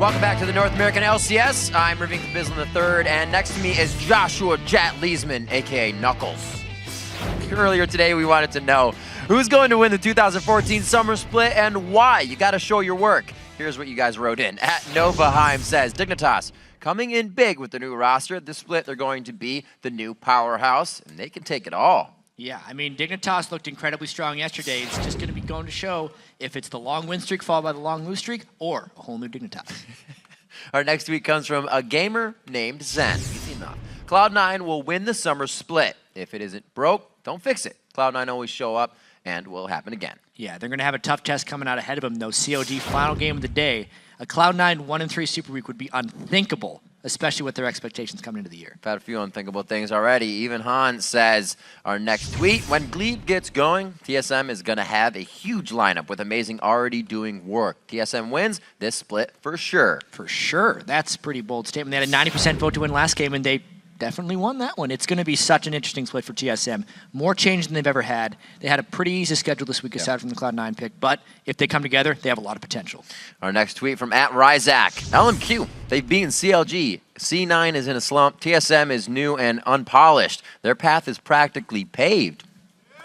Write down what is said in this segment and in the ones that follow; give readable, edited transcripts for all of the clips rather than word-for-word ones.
Welcome back to the North American LCS. I'm Rengifo III, and next to me is Joshua Jet Leesman, aka Knuckles. Earlier today, we wanted to know who's going to win the 2014 Summer Split and why. You got to show your work. Here's what you guys wrote in. At Novaheim says, Dignitas coming in big with the new roster. This split, they're going to be the new powerhouse, and they can take it all. Yeah, I mean, Dignitas looked incredibly strong yesterday. It's just going to be going to show if it's the long win streak followed by the long lose streak or a whole new Dignitas. Our next tweet comes from a gamer named Zen. Easy enough. Cloud9 will win the Summer Split. If it isn't broke, don't fix it. Cloud9 always show up, and will happen again. Yeah, they're going to have a tough test coming out ahead of them, though. COD final game of the day. A Cloud9 1-3 Super Week would be unthinkable, especially with their expectations coming into the year. I've had a few unthinkable things already. Even Han says, our next tweet, when Glebe gets going, TSM is going to have a huge lineup with Amazing already doing work. TSM wins this split for sure. For sure. That's a pretty bold statement. They had a 90% vote to win last game, and they definitely won that one. It's going to be such an interesting split for TSM. More change than they've ever had. They had a pretty easy schedule this week aside from the Cloud9 pick, but if they come together, they have a lot of potential. Our next tweet from @Ryzak. LMQ, they've beaten CLG. C9 is in a slump. TSM is new and unpolished. Their path is practically paved.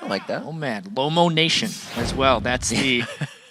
I like that. Oh, man. Lomo Nation as well. That's the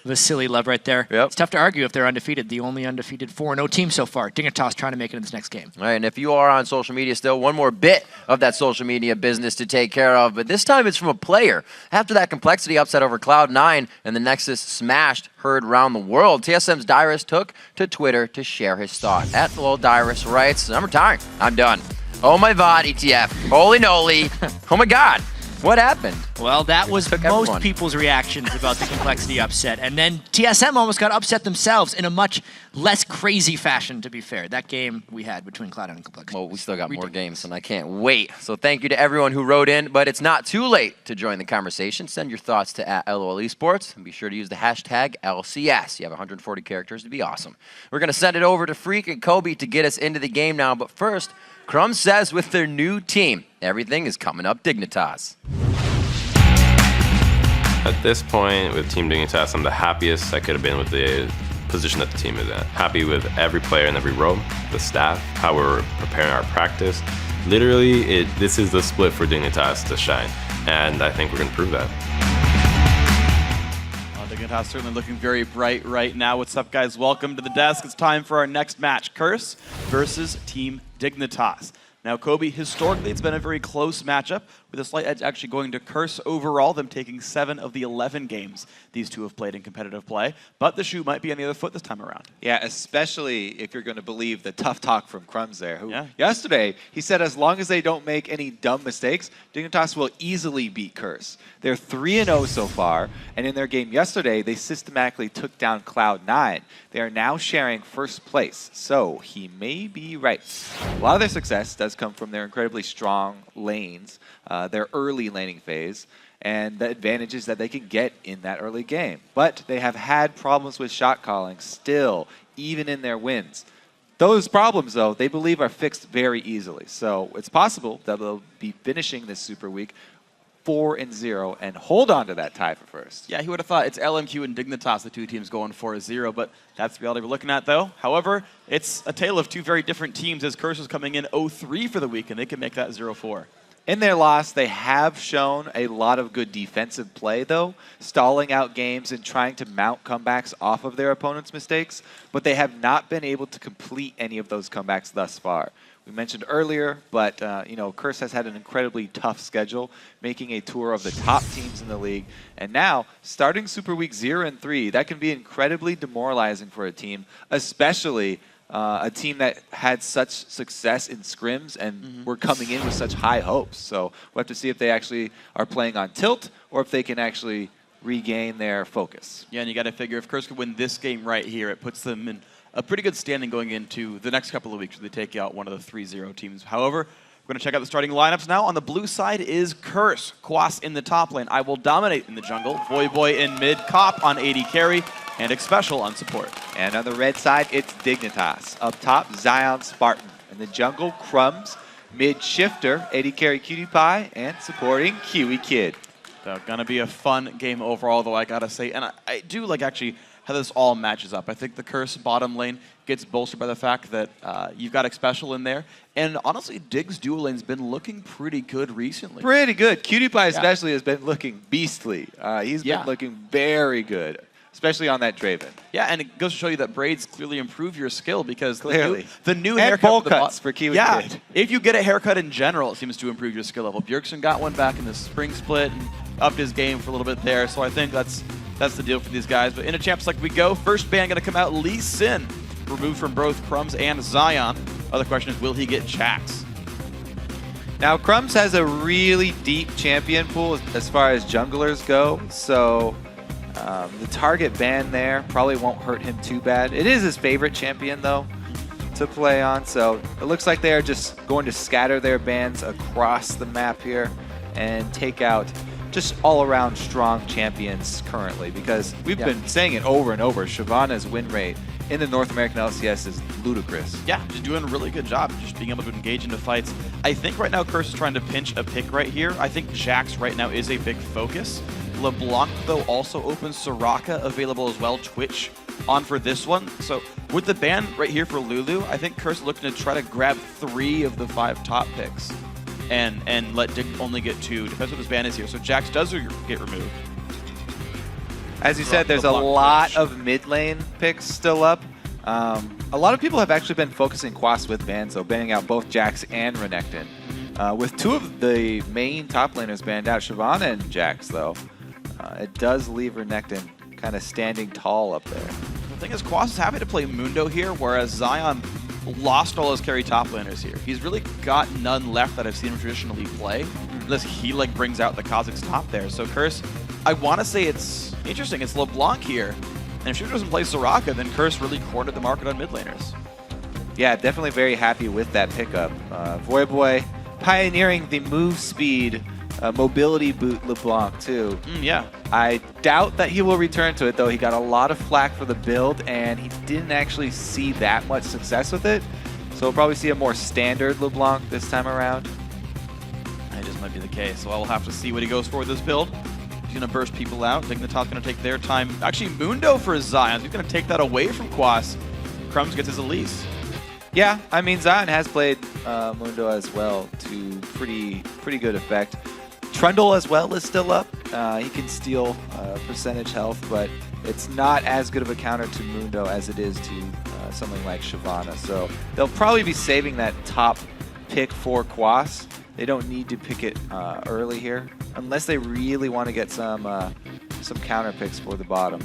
Vasily love right there. Yep. It's tough to argue if they're undefeated. The only undefeated 4-0 team so far. Dignitas trying to make it in this next game. All right, and if you are on social media still, one more bit of that social media business to take care of, but this time it's from a player. After that Complexity upset over Cloud9 and the Nexus smashed heard around the world, TSM's Dyrus took to Twitter to share his thought. @Dyrus writes, I'm retiring. I'm done. Oh my VOD, ETF. Holy noly. Oh my God. What happened? Well, that was most everyone. people's reactions about the Complexity upset. And then TSM almost got upset themselves in a much less crazy fashion, to be fair. That game we had between Cloud9 and Complexity. Well, we still got more games, and I can't wait. So thank you to everyone who wrote in, but it's not too late to join the conversation. Send your thoughts to @LOL Esports, and be sure to use the hashtag LCS. You have 140 characters to be awesome. We're going to send it over to Freak and Kobe to get us into the game now, but first, Crumbzz says with their new team, everything is coming up Dignitas. At this point, with Team Dignitas, I'm the happiest I could have been with the position that the team is at. Happy with every player in every row, the staff, how we're preparing our practice. Literally, this is the split for Dignitas to shine, and I think we're going to prove that. Dignitas certainly looking very bright right now. What's up, guys? Welcome to the desk. It's time for our next match, Curse versus Team Dignitas. Now, Kobe, historically, it's been a very close matchup, with a slight edge actually going to Curse overall, them taking 7 of the 11 games these two have played in competitive play. But the shoe might be on the other foot this time around. Yeah, especially if you're going to believe the tough talk from Crumbzz there, who yesterday, he said as long as they don't make any dumb mistakes, Dignitas will easily beat Curse. They're 3-0 so far, and in their game yesterday, they systematically took down Cloud9. They are now sharing first place, so he may be right. A lot of their success does come from their incredibly strong lanes, their early laning phase, and the advantages that they can get in that early game. But they have had problems with shot calling still, even in their wins. Those problems, though, they believe are fixed very easily. So it's possible that they'll be finishing this Super Week 4-0 and hold on to that tie for first. Yeah, he would have thought it's LMQ and Dignitas, the two teams going 4-0, but that's the reality we're looking at, though. However, it's a tale of two very different teams, as Curse is coming in 0-3 for the week, and they can make that 0-4. In their loss, they have shown a lot of good defensive play, though, stalling out games and trying to mount comebacks off of their opponents' mistakes, but they have not been able to complete any of those comebacks thus far. We mentioned earlier, but you know, Curse has had an incredibly tough schedule, making a tour of the top teams in the league. And now, starting Super Week 0 and 3, that can be incredibly demoralizing for a team, especially a team that had such success in scrims and were coming in with such high hopes. So we'll have to see if they actually are playing on tilt or if they can actually regain their focus. Yeah, and you got to figure if Curse could win this game right here, it puts them in a pretty good standing going into the next couple of weeks where they take out one of the 3-0 teams. However, we're going to check out the starting lineups now. On the blue side is Curse. Quas in the top lane. IWillDominate in the jungle. Voyboy in mid. Cop on AD carry. And Xpecial on support. And on the red side, it's Dignitas. Up top, ZionSpartan. In the jungle, Crumbzz. Mid, Shiphtur. AD carry QTPie. And supporting KiWiKiD. So going to be a fun game overall, though, I got to say. And I do like actually how this all matches up. I think the Curse bottom lane gets bolstered by the fact that you've got Xpecial in there. And honestly, Dig's dual lane's been looking pretty good recently. Pretty good. QTPie especially has been looking beastly. He's been looking very good, especially on that Draven. Yeah, and it goes to show you that braids clearly improve your skill because clearly. the new and haircut bowl cuts for KiWiKiD. Yeah, if you get a haircut in general, it seems to improve your skill level. Bjergsen got one back in the spring split and upped his game for a little bit there. So I think that's the deal for these guys. But in a champs like we go, first ban going to come out, Lee Sin, removed from both Crumbzz and Zion. Other question is, will he get Jax? Now, Crumbzz has a really deep champion pool as far as junglers go, so the target ban there probably won't hurt him too bad. It is his favorite champion, though, to play on, so it looks like they're just going to scatter their bans across the map here and take out just all-around strong champions currently, because we've been saying it over and over, Shyvana's win rate in the North American LCS is ludicrous. Yeah, just doing a really good job, just being able to engage into fights. I think right now Curse is trying to pinch a pick right here. I think Jax right now is a big focus. Leblanc, though, also opens Soraka available as well, Twitch on for this one. So with the ban right here for Lulu, I think Curse is looking to try to grab 3 of the 5 top picks and let Dick only get 2. Depends what his ban is here. So Jax does get removed. As you said, there's a lot of mid lane picks still up. A lot of people have actually been focusing Quas with bans, so banning out both Jax and Renekton. With 2 of the main top laners banned out, Shyvana and Jax, though, it does leave Renekton kind of standing tall up there. The thing is, Quas is happy to play Mundo here, whereas Zion lost all his carry top laners here. He's really got none left that I've seen him traditionally play, unless he like brings out the Kazakh's top there. So Curse, I want to say it's interesting. It's LeBlanc here, and if Shiphtur doesn't play Soraka, then Curse really cornered the market on mid laners. Yeah, definitely very happy with that pickup. Voyboy pioneering the move speed, mobility boot LeBlanc too. Yeah. I doubt that he will return to it, though. He got a lot of flack for the build, and he didn't actually see that much success with it. So we'll probably see a more standard LeBlanc this time around. That just might be the case. So I will have to see what he goes for with this build. He's going to burst people out. Dignitas going to take their time. Actually, Mundo for Zion. He's going to take that away from Quas. Crumbzz gets his Elise. Yeah, I mean, Zion has played Mundo as well to pretty good effect. Trundle as well is still up. He can steal percentage health, but it's not as good of a counter to Mundo as it is to something like Shyvana. So they'll probably be saving that top pick for Quas. They don't need to pick it early here, unless they really want to get some counter picks for the bottom.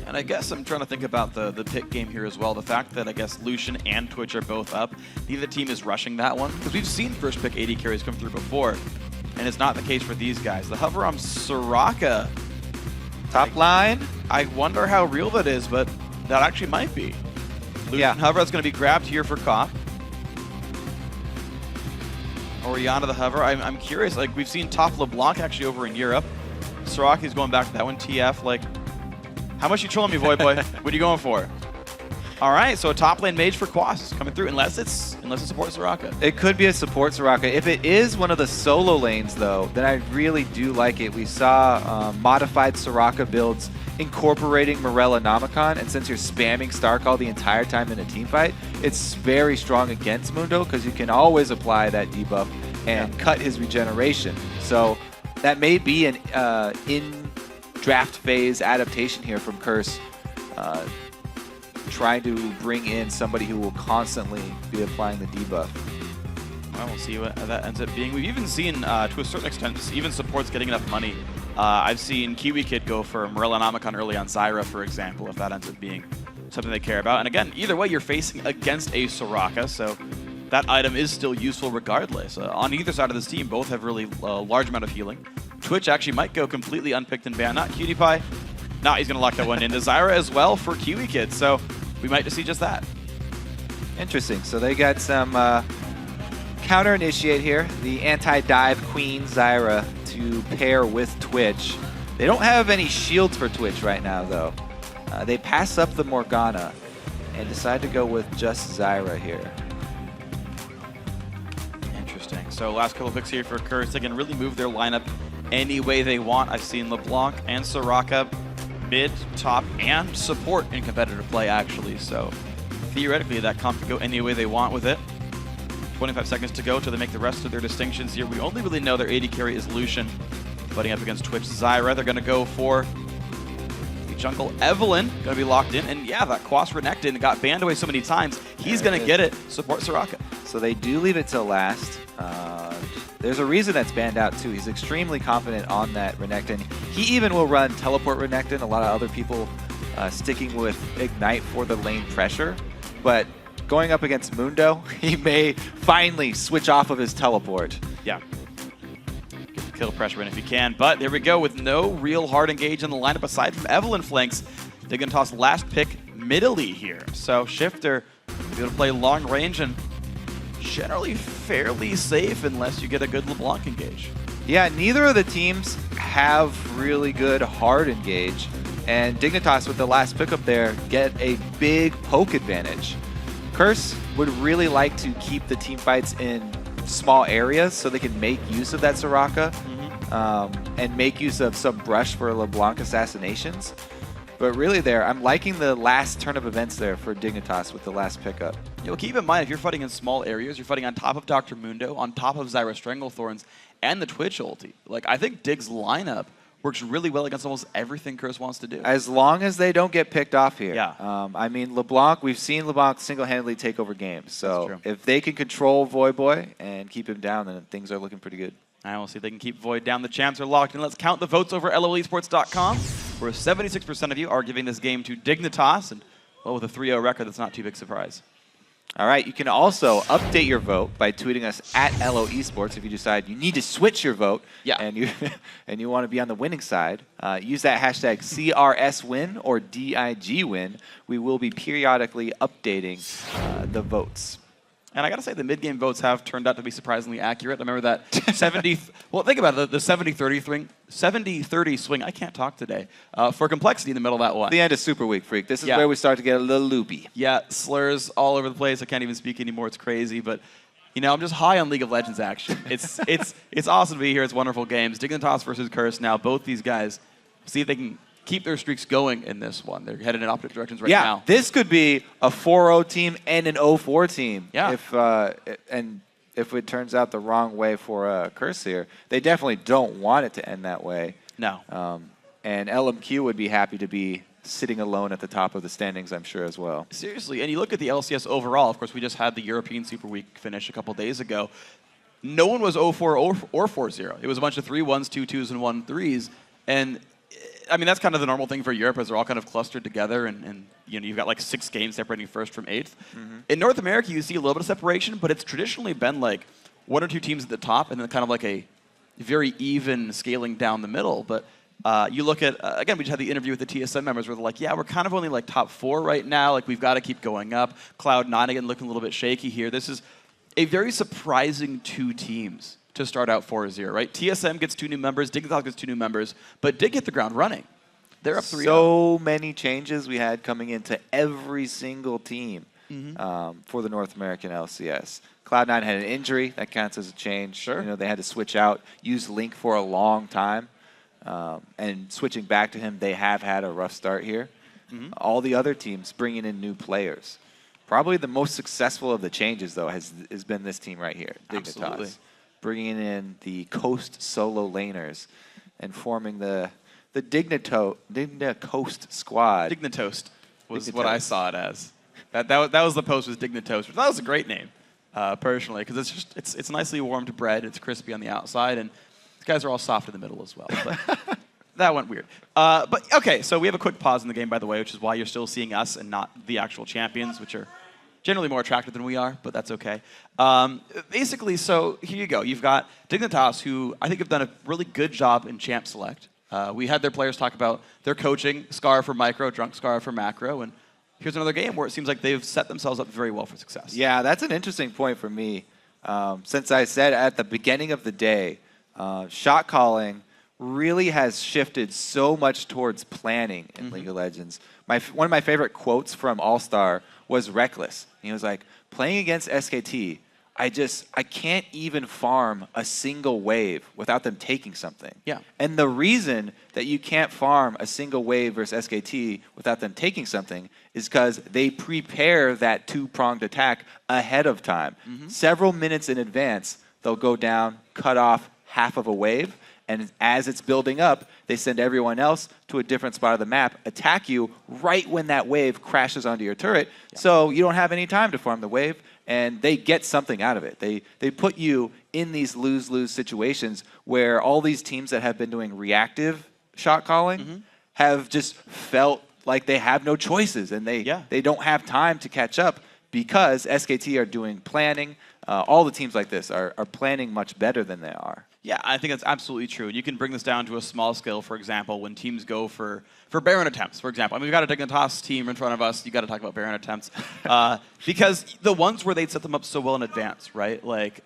And I guess I'm trying to think about the pick game here as well. The fact that I guess Lucian and Twitch are both up. Neither team is rushing that one, because we've seen first pick AD carries come through before, and it's not the case for these guys. The hover on Soraka. Top line. I wonder how real that is, but that actually might be. Lucian hover is going to be grabbed here for Cop. Oriana the hover. I'm curious. Like, we've seen top LeBlanc actually over in Europe. Soraka's going back to that one. TF, like, how much you trolling me, Voyboy? What are you going for? All right, so a top lane mage for Quas coming through, unless it supports Soraka. It could be a support Soraka. If it is one of the solo lanes, though, then I really do like it. We saw modified Soraka builds incorporating Morella Nomicon, and since you're spamming Star Call the entire time in a team fight, it's very strong against Mundo, because you can always apply that debuff and cut his regeneration. So that may be an in-draft phase adaptation here from Curse, trying to bring in somebody who will constantly be applying the debuff. Well, we'll see what that ends up being. We've even seen, to a certain extent, even supports getting enough money. I've seen KiWiKiD go for Morella Nomicon early on Zyra, for example, if that ends up being something they care about. And again, either way, you're facing against a Soraka, so that item is still useful regardless. On either side of this team, both have really large amount of healing. Twitch actually might go completely unpicked and banned. Not QTPie. Nah, he's going to lock that one into Zyra as well for KiWiKiD, so we might just see just that. Interesting. So they got some counter initiate here. The anti-dive queen Zyra to pair with Twitch. They don't have any shields for Twitch right now, though. They pass up the Morgana and decide to go with just Zyra here. Interesting. So last couple of picks here for Curse. They can really move their lineup any way they want. I've seen LeBlanc and Soraka mid, top, and support in competitive play, actually. So theoretically, that comp could go any way they want with it. 25 seconds to go till they make the rest of their distinctions here. We only really know their AD carry is Lucian, butting up against Twitch Zyra. They're going to go for the jungle Evelynn, going to be locked in. And yeah, that Quas Renekton got banned away so many times. He's going to get it. Support Soraka. So they do leave it till last. There's a reason that's banned out too. He's extremely confident on that Renekton. He even will run teleport Renekton. A lot of other people sticking with Ignite for the lane pressure. But going up against Mundo, he may finally switch off of his teleport. Yeah. Get the kill pressure in if he can. But there we go with no real hard engage in the lineup aside from Evelynn flanks. They're going to toss last pick Nidalee here. So Shiphtur will be able to play long range and generally fairly safe unless you get a good LeBlanc engage. Yeah, neither of the teams have really good hard engage. And Dignitas with the last pickup there get a big poke advantage. Curse would really like to keep the team fights in small areas so they can make use of that Soraka and make use of some brush for LeBlanc assassinations. But really there, I'm liking the last turn of events there for Dignitas with the last pickup. Yeah, well, keep in mind, if you're fighting in small areas, you're fighting on top of Dr. Mundo, on top of Zyra Stranglethorns, and the Twitch ulti. Like, I think Dig's lineup works really well against almost everything Curse wants to do. As long as they don't get picked off here. Yeah. I mean, LeBlanc, we've seen LeBlanc single-handedly take over games. So if they can control Voyboy and keep him down, then things are looking pretty good. I will see if they can keep Void down. The champs are locked in. Let's count the votes over LOLesports.com, where 76% of you are giving this game to Dignitas, and well, with a 3-0 record, that's not too big a surprise. All right, you can also update your vote by tweeting us at LOEsports if you decide you need to switch your vote and you want to be on the winning side. Use that hashtag CRSWin or DIGWin. We will be periodically updating the votes. And I got to say, the mid-game votes have turned out to be surprisingly accurate. I remember that 70, well, think about it, the 70-30 swing, I can't talk today, for complexity in the middle of that one. The end of Super Week, Freak. This is where we start to get a little loopy. Yeah, slurs all over the place. I can't even speak anymore. It's crazy, but you know, I'm just high on League of Legends action. It's awesome to be here. It's wonderful games. Dignitas versus Curse. Now, both these guys, see if they can keep their streaks going in this one. They're headed in opposite directions right now. This could be a 4-0 team and an 0-4 team. Yeah. If it turns out the wrong way for Curse here. They definitely don't want it to end that way. No. And LMQ would be happy to be sitting alone at the top of the standings, I'm sure, as well. Seriously, and you look at the LCS overall. Of course, we just had the European Super Week finish a couple days ago. No one was 0-4 or 4-0. It was a bunch of 3-1s, 2-2s, and 1-3s. And I mean, that's kind of the normal thing for Europe, as they're all kind of clustered together, and you know, you've got like 6 games separating first from 8th. In North America, you see a little bit of separation, but it's traditionally been like 1 or 2 teams at the top, and then kind of like a very even scaling down the middle. But you look at, again, we just had the interview with the TSM members where they're like, yeah, we're kind of only like top 4 right now. Like, we've got to keep going up. Cloud9, again, looking a little bit shaky here. This is a very surprising 2 teams to start out 4-0, right? TSM gets 2 new members, Dignitas gets 2 new members, but Dig hit the ground running. They're up 3-0. So many changes we had coming into every single team for the North American LCS. Cloud9 had an injury. That counts as a change. Sure. You know, they had to switch out, use Link for a long time. And switching back to him, they have had a rough start here. All the other teams bringing in new players. Probably the most successful of the changes, though, has been this team right here, Dignitas. Absolutely. Bringing in the Coast solo laners and forming the Digna Coast squad. Dignitoast was what I saw it as. That was the post, was Dignitoast. That was a great name, personally, because it's just it's nicely warmed bread. It's crispy on the outside, and these guys are all soft in the middle as well. But that went weird. But okay, so we have a quick pause in the game, by the way, which is why you're still seeing us and not the actual champions, which are generally more attractive than we are, but that's okay. Basically, so here you go. You've got Dignitas, who I think have done a really good job in Champ Select. We had their players talk about their coaching, Scar for micro, Drunk Scar for macro, and here's another game where it seems like they've set themselves up very well for success. Yeah, that's an interesting point for me. Since I said at the beginning of the day, shot calling really has shifted so much towards planning in League of Legends. One of my favorite quotes from All-Star was Reckless. He was like, playing against SKT, I can't even farm a single wave without them taking something. Yeah. And the reason that you can't farm a single wave versus SKT without them taking something is because they prepare that two-pronged attack ahead of time. Several minutes in advance, they'll go down, cut off half of a wave, and as it's building up, they send everyone else to a different spot of the map, attack you right when that wave crashes onto your turret, so you don't have any time to farm the wave, and they get something out of it. They put you in these lose-lose situations where all these teams that have been doing reactive shot calling have just felt like they have no choices, and they don't have time to catch up because SKT are doing planning. All the teams like this are planning much better than they are. Yeah, I think that's absolutely true. And you can bring this down to a small scale, for example, when teams go for Baron attempts, for example. I mean, we've got a Dignitas team in front of us. You got to talk about Baron attempts. Because the ones where they'd set them up so well in advance, right? Like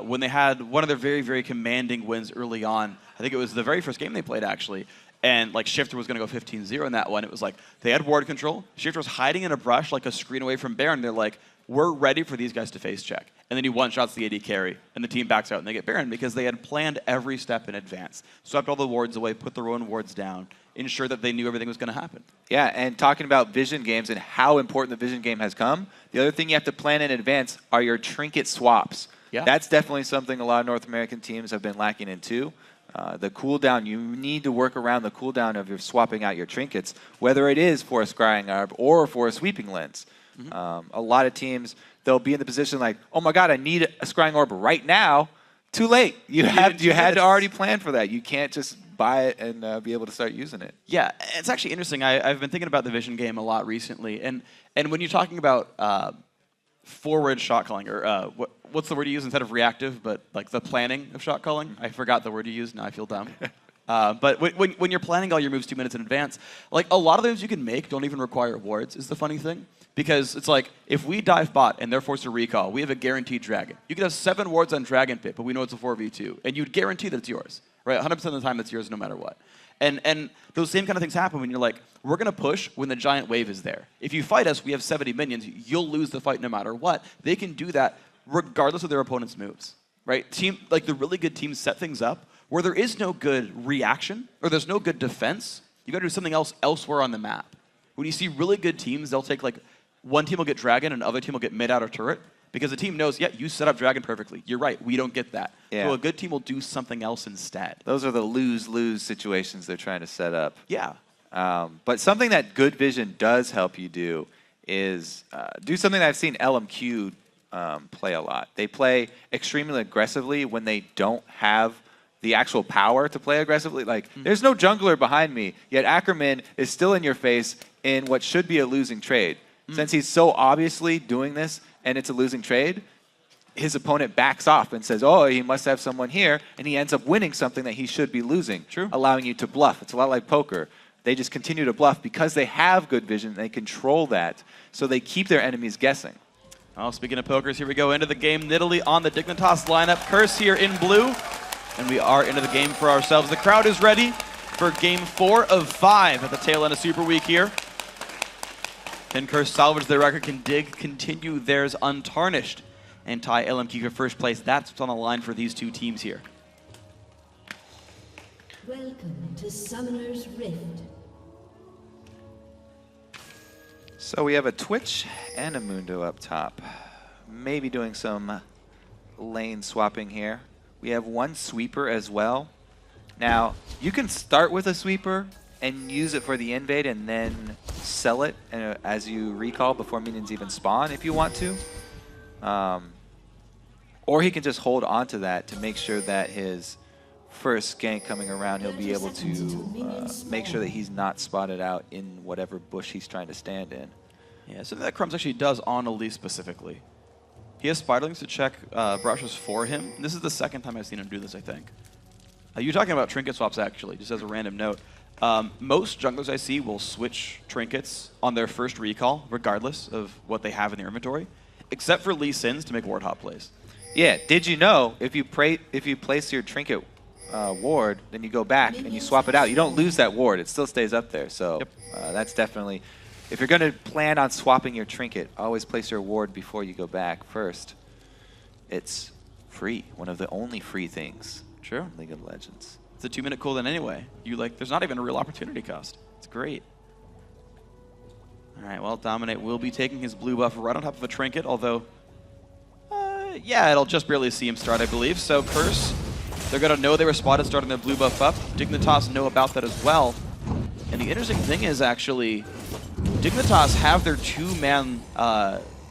when they had one of their very, very commanding wins early on, I think it was the very first game they played, actually. And like Shiphtur was going to go 15-0 in that one. It was like they had ward control. Shiphtur was hiding in a brush like a screen away from Baron. They're like, we're ready for these guys to face check. And then he one-shots the AD carry, and the team backs out and they get Baron because they had planned every step in advance. Swept all the wards away, put their own wards down, ensure that they knew everything was going to happen. Yeah, and talking about vision games and how important the vision game has come, the other thing you have to plan in advance are your trinket swaps. Yeah. That's definitely something a lot of North American teams have been lacking in too. The cooldown, you need to work around the cooldown of your swapping out your trinkets, whether it is for a Scrying Arb or for a Sweeping Lens. A lot of teams, they'll be in the position like, oh my god, I need a Scrying Orb right now. Too late. You had to already plan for that. You can't just buy it and be able to start using it. Yeah, it's actually interesting. I've been thinking about the vision game a lot recently. And when you're talking about forward shot calling, or what's the word you use instead of reactive, but like the planning of shot calling? I forgot the word you used. Now I feel dumb. But when you're planning all your moves 2 minutes in advance, like a lot of those you can make don't even require wards, is the funny thing. Because it's like, if we dive bot and they're forced to recall, we have a guaranteed dragon. You could have 7 wards on Dragon Pit, but we know it's a 4v2. And you'd guarantee that it's yours, right? 100% of the time it's yours no matter what. And those same kind of things happen when you're like, we're going to push when the giant wave is there. If you fight us, we have 70 minions, you'll lose the fight no matter what. They can do that regardless of their opponent's moves, right? Like the really good teams set things up where there is no good reaction or there's no good defense. You got to do something else elsewhere on the map. When you see really good teams, they'll take like, one team will get Dragon and another team will get mid out of turret because the team knows, yeah, you set up Dragon perfectly. You're right, we don't get that. Yeah. So a good team will do something else instead. Those are the lose-lose situations they're trying to set up. Yeah. But something that good vision does help you do is do something that I've seen LMQ play a lot. They play extremely aggressively when they don't have the actual power to play aggressively. Like, there's no jungler behind me, yet Ackerman is still in your face in what should be a losing trade. Since he's so obviously doing this and it's a losing trade, his opponent backs off and says, oh, he must have someone here, and he ends up winning something that he should be losing, allowing you to bluff. It's a lot like poker. They just continue to bluff because they have good vision, they control that, so they keep their enemies guessing. Well, speaking of pokers, here we go into the game. Nidalee on the Dignitas lineup, Curse here in blue, and we are into the game for ourselves. The crowd is ready for game 4 of 5 at the tail end of Super Week here. Can Curse salvage their record? Can Dig continue theirs untarnished and tie LMQ for first place? That's what's on the line for these two teams here. Welcome to Summoner's Rift. So we have a Twitch and a Mundo up top. Maybe doing some lane swapping here. We have one sweeper as well. Now, you can start with a sweeper and use it for the invade and then sell it as you recall before minions even spawn if you want to. Or he can just hold on to that to make sure that his first gank coming around, he'll be able to make sure that he's not spotted out in whatever bush he's trying to stand in. Yeah, something that Crumbzz actually does on Elise specifically. He has Spiderlings to check brushes for him. And this is the second time I've seen him do this, I think. You're talking about trinket swaps, actually, just as a random note. Most junglers I see will switch trinkets on their first recall, regardless of what they have in their inventory, except for Lee Sins to make ward hop plays. Yeah, did you know if you place your trinket ward, then you go back and you swap it out, you don't lose that ward, it still stays up there. So that's definitely, if you're going to plan on swapping your trinket, always place your ward before you go back first. it's free. One of the only free things. True. In League of Legends. It's a 2-minute cooldown anyway. There's not even a real opportunity cost. It's great. All right, well, Dominate will be taking his blue buff right on top of a trinket, although, yeah, it'll just barely see him start, I believe. So Curse, they're going to know they were spotted starting their blue buff up. Dignitas know about that as well. And the interesting thing is, actually, Dignitas have their 2-man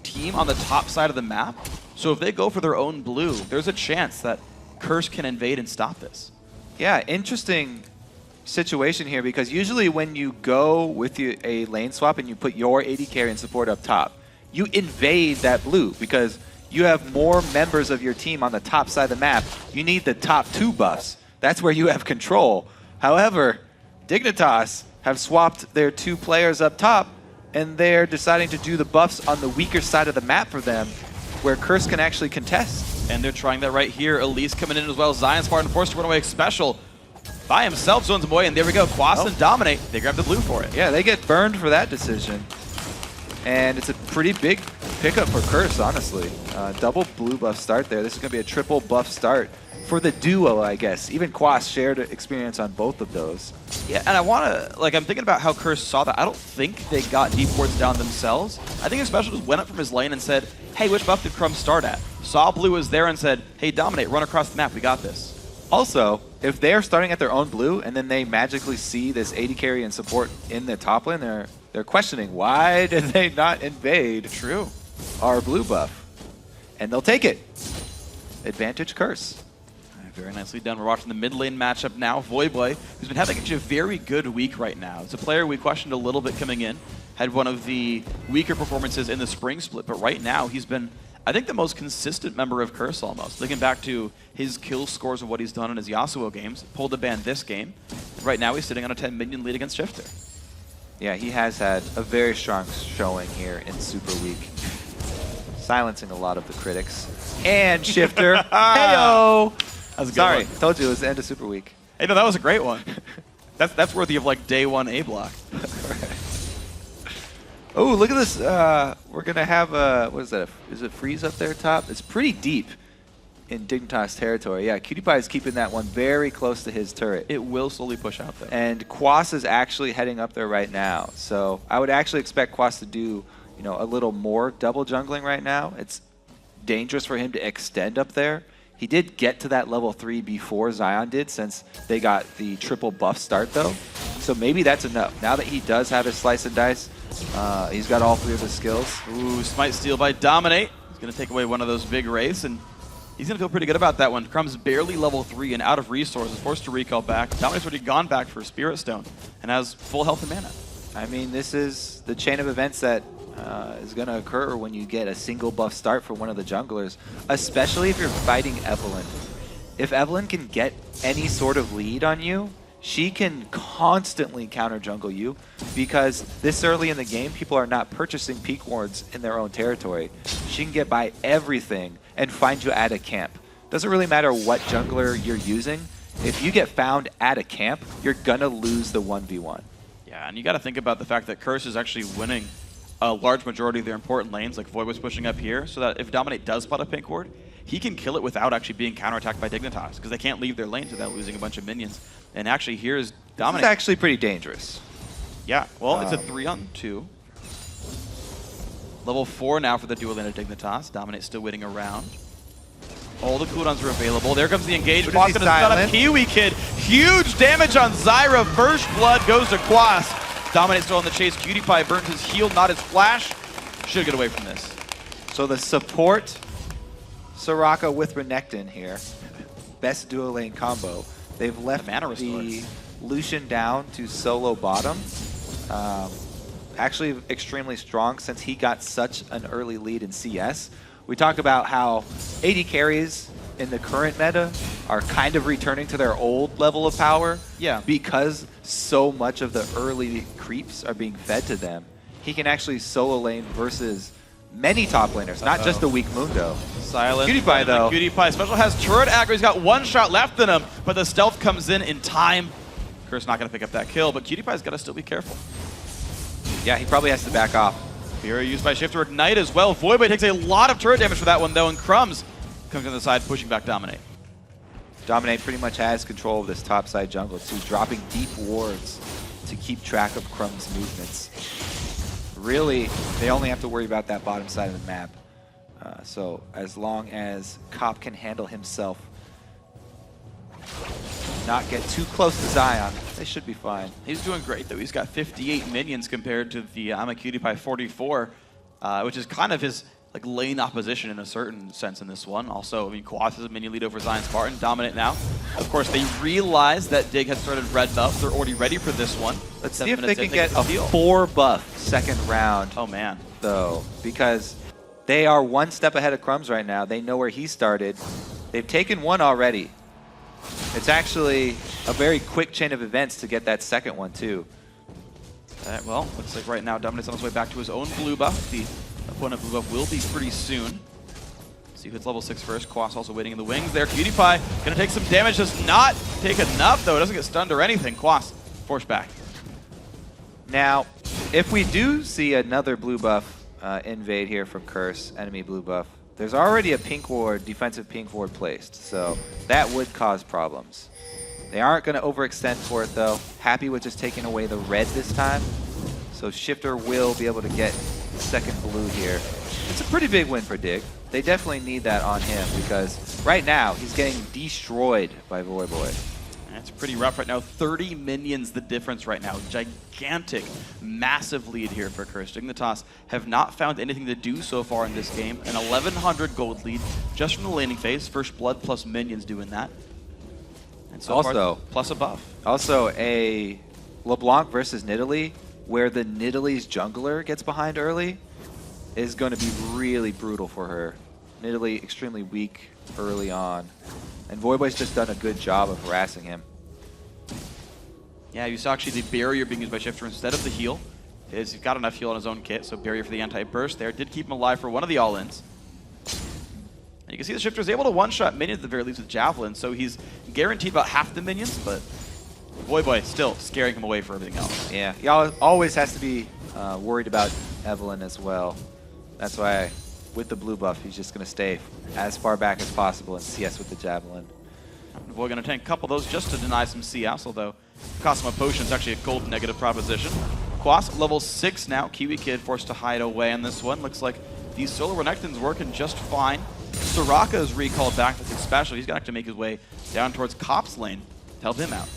team on the top side of the map. So if they go for their own blue, there's a chance that Curse can invade and stop this. Yeah, interesting situation here, because usually when you go with a lane swap and you put your AD carry and support up top, you invade that blue because you have more members of your team on the top side of the map. You need the top 2 buffs. That's where you have control. However, Dignitas have swapped their 2 players up top, and they're deciding to do the buffs on the weaker side of the map for them, where Curse can actually contest. And they're trying that right here. Elise coming in as well. ZionSpartan forced to run away Xpecial by himself, zones away, and there we go. Quas and Dominate. They grab the blue for it. Yeah, they get burned for that decision. And it's a pretty big pickup for Curse, honestly. Double blue buff start there. This is going to be a triple buff start for the duo, I guess. Even Quas shared experience on both of those. Yeah, and I want to, I'm thinking about how Curse saw that. I don't think they got deep wards down themselves. I think Xpecial just went up from his lane and said, hey, which buff did Crumbzz start at? Saw blue was there and said, hey, Dominate, run across the map. We got this. Also, if they're starting at their own blue and then they magically see this AD carry and support in the top lane, they're questioning, why did they not invade our blue buff? And they'll take it. Advantage Curse. Very nicely done. We're watching the mid lane matchup now. Voyboy, who's been having actually a very good week right now. It's a player we questioned a little bit coming in. Had one of the weaker performances in the spring split, but right now he's been, I think, the most consistent member of Curse almost. Looking back to his kill scores of what he's done in his Yasuo games, pulled the ban this game. And right now he's sitting on a 10 minion lead against Shiphtur. Yeah, he has had a very strong showing here in Super Week. Silencing a lot of the critics. And Shiphtur. Heyo! Sorry, told you it was the end of Super Week. Hey, no, that was a great one. That's worthy of day 1 A block. Oh, look at this. We're going to have what is that? Is it Freeze up there top? It's pretty deep in Dignitas territory. Yeah, KiWiKiD is keeping that one very close to his turret. It will slowly push out though. And Quas is actually heading up there right now. So I would actually expect Quas to do, a little more double jungling right now. It's dangerous for him to extend up there. He did get to that level 3 before Zion did, since they got the triple buff start though. So maybe that's enough. Now that he does have his slice and dice, he's got all 3 of his skills. Ooh, Smite Steal by Dominate. He's going to take away one of those big wraiths, and he's going to feel pretty good about that one. Crumbzz barely level 3 and out of resources, forced to recall back. Dominate's already gone back for Spirit Stone and has full health and mana. I mean, this is the chain of events that is going to occur when you get a single buff start for one of the junglers, especially if you're fighting Evelynn. If Evelynn can get any sort of lead on you, she can constantly counter jungle you, because this early in the game, people are not purchasing peak wards in their own territory. She can get by everything and find you at a camp. Doesn't really matter what jungler you're using. If you get found at a camp, you're gonna lose the 1v1. Yeah, and you got to think about the fact that Curse is actually winning a large majority of their important lanes, like Voyboy's pushing up here, so that if Dominate does spot a pink ward, he can kill it without actually being counterattacked by Dignitas, because they can't leave their lanes without losing a bunch of minions. And actually, here's Dominate. This is actually pretty dangerous. Yeah, well, it's a 3-on-2. Level 4 now for the dual lane of Dignitas. Dominate still waiting around. All the cooldowns are available. There comes the engage. Walking to the stun of KiWiKiD. Huge damage on Zyra. First blood goes to Quas. Dominate still on the chase. PewDiePie burns his heal, not his flash. Should get away from this. So the support Soraka with Renekton here. Best dual lane combo. They've left the Lucian down to solo bottom. Actually extremely strong since he got such an early lead in CS. We talk about how AD carries in the current meta are kind of returning to their old level of power. Yeah. Because so much of the early creeps are being fed to them. He can actually solo lane versus many top laners, not just the weak Mundo. Silent. PewDiePie though. PewDiePie special has turret aggro. He's got 1 shot left in him, but the stealth comes in time. Curse not going to pick up that kill, but PewDiePie's got to still be careful. Yeah, he probably has to back off. Fury used by Shiphtur Ignite as well. Voyboy takes a lot of turret damage for that one though, and Crumbzz Comes on the side, pushing back Dominate. Dominate pretty much has control of this top side jungle too, dropping deep wards to keep track of Crumbzz movements. Really, they only have to worry about that bottom side of the map. So as long as Cop can handle himself, not get too close to Zion, they should be fine. He's doing great though. He's got 58 minions compared to the Imaqtpie 44, which is kind of his like lane opposition in a certain sense in this one. Also, I mean, Quas has a minion lead over ZionSpartan, Dominate now. Of course, they realize that Dig had started red buff. They're already ready for this one. Let's see if they can get a 4 buff second round. Oh man. Though, because they are one step ahead of Crumbzz right now. They know where he started. They've taken one already. It's actually a very quick chain of events to get that second one too. Well, looks like right now Dominate's on his way back to his own blue buff. The opponent blue buff will be pretty soon. See who hits level 6 first. Quas also waiting in the wings there. KiWiKiD gonna take some damage, does not take enough though. It doesn't get stunned or anything. Quas forced back. Now, if we do see another blue buff invade here from Curse, enemy blue buff, there's already a pink ward, defensive pink ward placed, so that would cause problems. They aren't going to overextend for it though. Happy with just taking away the red this time. So Shiphtur will be able to get second blue here. It's a pretty big win for Dig. They definitely need that on him because right now he's getting destroyed by Voyboy. It's pretty rough right now. 30 minions the difference right now. Gigantic, massive lead here for Curse. Dignitas have not found anything to do so far in this game. An 1100 gold lead just from the laning phase. First blood plus minions doing that. And so also, far, plus a buff. Also a Leblanc versus Nidalee, where the Nidalee's jungler gets behind early, is going to be really brutal for her. Nidalee extremely weak early on. And Voyboy's just done a good job of harassing him. Yeah, you saw actually the barrier being used by Shiphtur instead of the heal. He's got enough heal on his own kit, so barrier for the anti-burst there. Did keep him alive for one of the all-ins. And you can see that Shiphtur's able to one-shot minions at the very least with Javelin, so he's guaranteed about half the minions, but Voyboy still scaring him away for everything else. Yeah, he always has to be worried about Evelynn as well. That's why with the blue buff, he's just going to stay as far back as possible and CS with the Javelin. Voy going to tank a couple of those just to deny some CS, although cost him a potion is actually a gold negative proposition. Quas level 6 now. KiWiKiD forced to hide away on this one. Looks like these solo Renektons working just fine. Soraka is recalled back with Xpecial. He's going to have to make his way down towards Cop's lane to help him out.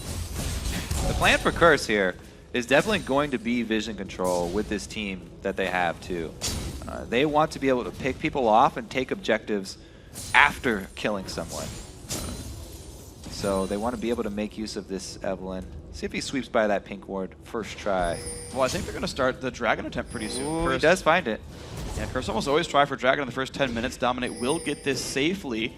The plan for Curse here is definitely going to be vision control with this team that they have too. They want to be able to pick people off and take objectives after killing someone. So they want to be able to make use of this Evelynn. See if he sweeps by that pink ward first try. Well, I think they're going to start the Dragon attempt pretty soon. Ooh, he does find it. Yeah, Curse almost always try for Dragon in the first 10 minutes. Dominate will get this safely.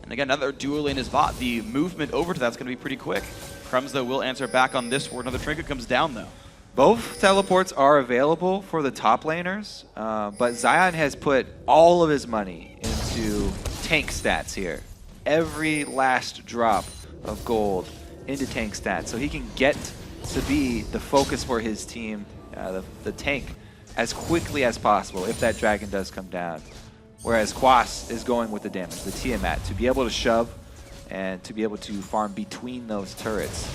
And again, another dual lane is bot. The movement over to that's going to be pretty quick. Crumbzz, though, will answer back on this ward. Another trinket comes down, though. Both teleports are available for the top laners, but Zion has put all of his money into tank stats here. Every last drop of gold into tank stats, so he can get to be the focus for his team, the tank, as quickly as possible if that dragon does come down. Whereas Quas is going with the damage, the Tiamat, to be able to shove and to be able to farm between those turrets.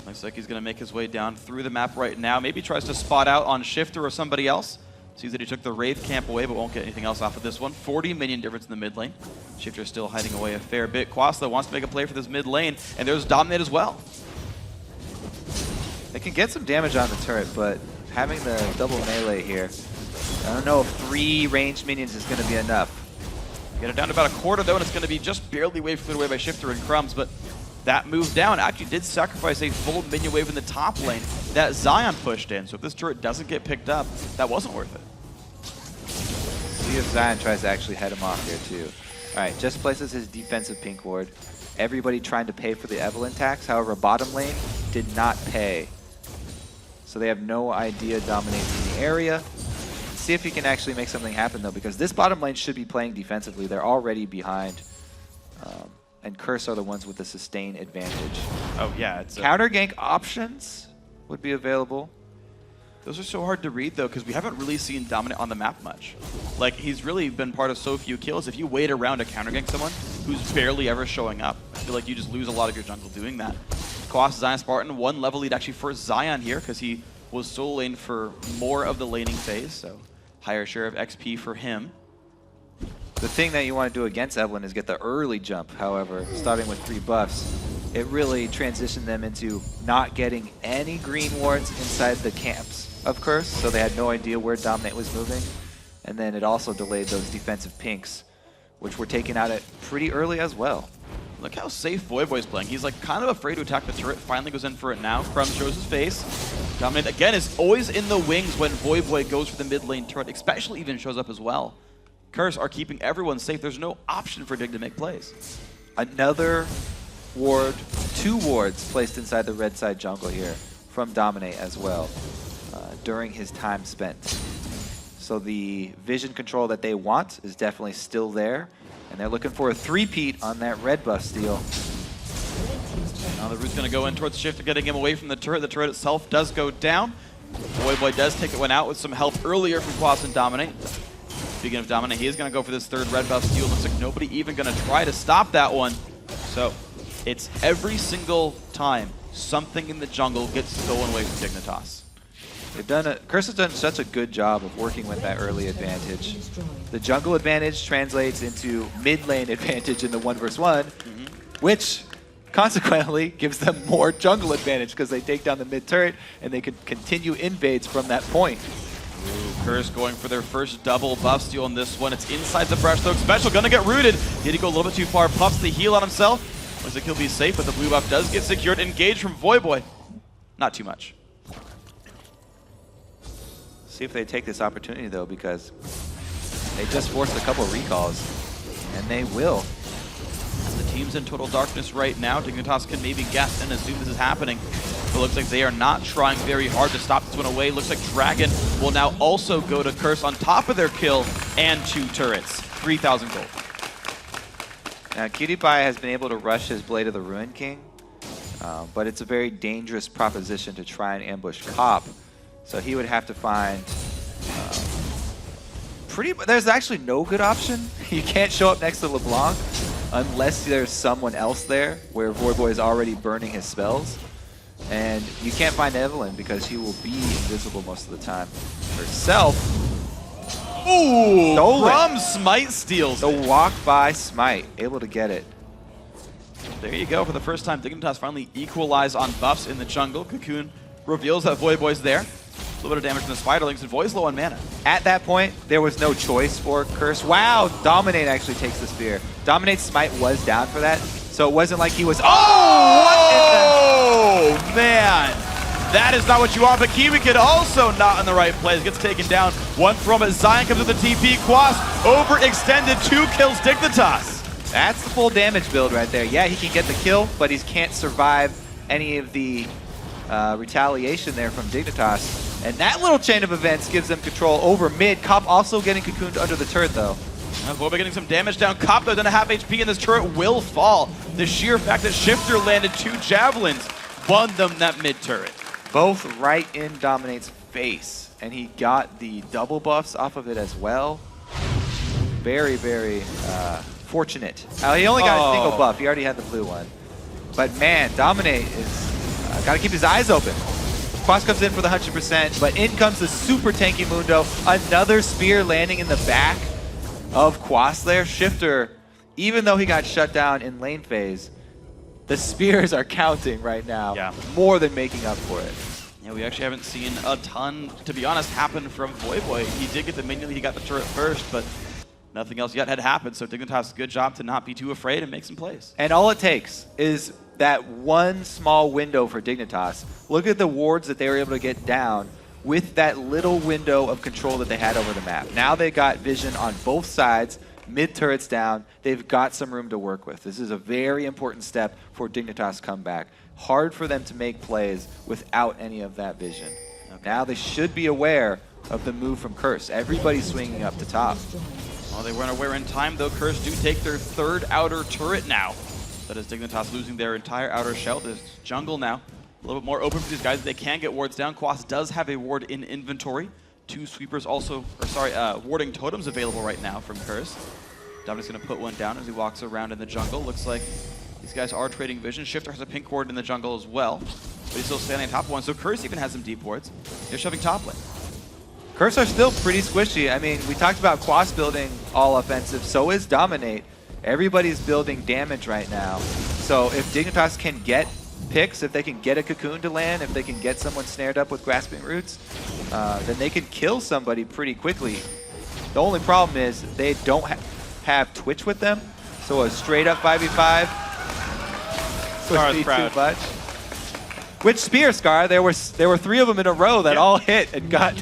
Looks like he's going to make his way down through the map right now. Maybe tries to spot out on Shiphtur or somebody else. Sees that he took the Wraith camp away, but won't get anything else off of this one. 40 minion difference in the mid lane. Shiphtur still hiding away a fair bit. Quas, though, wants to make a play for this mid lane, and there's Dominate as well. They can get some damage on the turret, but having the double melee here, I don't know if 3 ranged minions is going to be enough. Get it down to about a quarter, though, and it's going to be just barely waved away by Shiphtur and Crumbzz, but that move down actually did sacrifice a full minion wave in the top lane that Zion pushed in. So if this turret doesn't get picked up, that wasn't worth it. See if Zion tries to actually head him off here too. Alright, just places his defensive pink ward. Everybody trying to pay for the Evelynn tax. However, bottom lane did not pay. So they have no idea dominating the area. See if he can actually make something happen though, because this bottom lane should be playing defensively. They're already behind. And Curse are the ones with the sustain advantage. Oh yeah, it's counter gank options would be available. Those are so hard to read, though, because we haven't really seen Dominate on the map much. Like, he's really been part of so few kills. If you wait around to counter-gank someone who's barely ever showing up, I feel like you just lose a lot of your jungle doing that. Quas, ZionSpartan, 1 level lead actually for Zion here, because he was solo lane for more of the laning phase, so higher share of XP for him. The thing that you want to do against Evelynn is get the early jump, however, starting with 3 buffs. It really transitioned them into not getting any green wards inside the camps of Curse, so they had no idea where Dominate was moving. And then it also delayed those defensive pinks, which were taken out at pretty early as well. Look how safe Voyboy's playing. He's like kind of afraid to attack the turret, finally goes in for it now. Crumbzz shows his face. Dominate, again, is always in the wings when Voyboy goes for the mid lane turret. Xpecial even shows up as well. Curse are keeping everyone safe. There's no option for Dig to make plays. Another ward, 2 wards placed inside the red side jungle here from Dominate as well during his time spent. So the vision control that they want is definitely still there, and they're looking for a 3-peat on that red buff steal. Now the root's going to go in towards Shiphtur, getting him away from the turret. The turret itself does go down. Voyboy does take it one out with some help earlier from Quas and Dominate. Speaking of Dominate, he is going to go for this 3rd red buff steal. Looks like nobody even going to try to stop that one. So it's every single time something in the jungle gets stolen away from Dignitas. Curse has done such a good job of working with that early advantage. The jungle advantage translates into mid lane advantage in the 1v1, which consequently gives them more jungle advantage because they take down the mid turret and they can continue invades from that point. Curse going for their first double buff steal on this one. It's inside the brush though. Xpecial gonna get rooted. Did he go a little bit too far? Puffs the heal on himself. Looks like he'll be safe, but the blue buff does get secured. Engaged from Voyboy. Not too much. See if they take this opportunity though, because they just forced a couple recalls, and they will. The team's in total darkness right now. Dignitas can maybe guess and assume this is happening. But it looks like they are not trying very hard to stop this one away. Looks like Dragon will now also go to Curse on top of their kill and 2 turrets. 3,000 gold. Now KiWiKiD has been able to rush his Blade of the Ruin King, but it's a very dangerous proposition to try and ambush Cop. So he would have to find there's actually no good option. You can't show up next to Leblanc unless there's someone else there where Voyboy is already burning his spells. And you can't find Evelynn because she will be invisible most of the time herself. Ooh, Crumbzz smite steals. The walk by smite, able to get it. There you go. For the first time, Dignitas finally equalize on buffs in the jungle. Cocoon reveals that Voyboy's there. A little bit of damage from the Spiderlings, and Voy's low on mana. At that point, there was no choice for Curse. Wow, Dominate actually takes the spear. Dominate's smite was down for that, so it wasn't like he was. Oh, man. That is not what you want, but KiWiKiD also not in the right place. Gets taken down. 1 from it. Zion comes with the TP. Quas overextended. 2 kills Dignitas. That's the full damage build right there. Yeah, he can get the kill, but he can't survive any of the retaliation there from Dignitas. And that little chain of events gives them control over mid. Cop also getting cocooned under the turret though. Voyboy getting some damage down. Cop though doesn't have HP and this turret will fall. The sheer fact that Shiphtur landed 2 javelins won them that mid turret. Both right in Dominate's face. And he got the double buffs off of it as well. Very, very fortunate. He only got a single buff. He already had the blue one. But man, Dominate is got to keep his eyes open. Quas comes in for the 100%, but in comes the super tanky Mundo. Another spear landing in the back of Quas there. Shiphtur, even though he got shut down in lane phase, the spears are counting right now. Yeah. More than making up for it. Yeah, we actually haven't seen a ton, to be honest, happen from Voyboy. He did get the minion, he got the turret first, but nothing else yet had happened. So Dignitas, good job to not be too afraid and make some plays. And all it takes is that one small window for Dignitas. Look at the wards that they were able to get down with that little window of control that they had over the map. Now they got vision on both sides, mid turrets down. They've got some room to work with. This is a very important step for Dignitas' comeback. Hard for them to make plays without any of that vision. Okay. Now they should be aware of the move from Curse. Everybody's swinging up to top. Well, they weren't aware in time, though. Curse do take their 3rd outer turret now. That is Dignitas losing their entire outer shell. There's jungle now. A little bit more open for these guys. They can get wards down. Quas does have a ward in inventory. 2 sweepers also, or sorry, warding totems available right now from Curse. Dominate's going to put one down as he walks around in the jungle. Looks like these guys are trading vision. Shiphtur has a pink ward in the jungle as well, but he's still standing on top of one. So Curse even has some deep wards. They're shoving top lane. Curse are still pretty squishy. I mean, we talked about Quas building all offensive. So is Dominate. Everybody's building damage right now. So if Dignitas can get picks, if they can get a cocoon to land, if they can get someone snared up with grasping roots, then they can kill somebody pretty quickly. The only problem is they don't have Twitch with them, so a straight up 5v5 would be too much. Which Spear, Scar, there were 3 of them in a row that all hit and got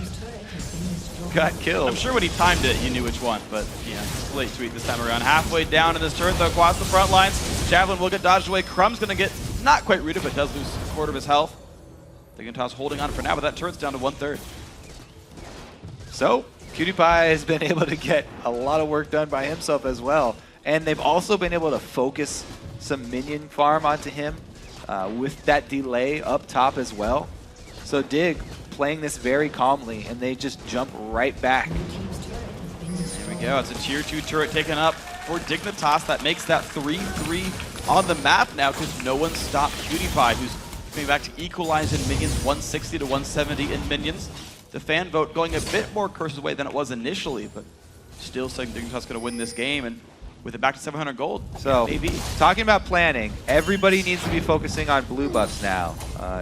killed. I'm sure when he timed it, he knew which one, but yeah, late tweet this time around. Halfway down in this turret, though, Quas the front lines. Javelin will get dodged away. Crumbzz going to get not quite rooted, but does lose a quarter of his health. Dignitas holding on for now, but that turret's down to 1/3. So, KiWiKiD has been able to get a lot of work done by himself as well. And they've also been able to focus some minion farm onto him with that delay up top as well. So Dig playing this very calmly, and they just jump right back. Here we go. It's a tier 2 turret taken up for Dignitas. That makes that 3-3 on the map now because no one stopped KiWiKiD, who's coming back to equalize in minions, 160 to 170 in minions. The fan vote going a bit more Curse's way than it was initially, but still saying Dignitas going to win this game, and with it back to 700 gold. So, maybe. Talking about planning, everybody needs to be focusing on blue buffs now.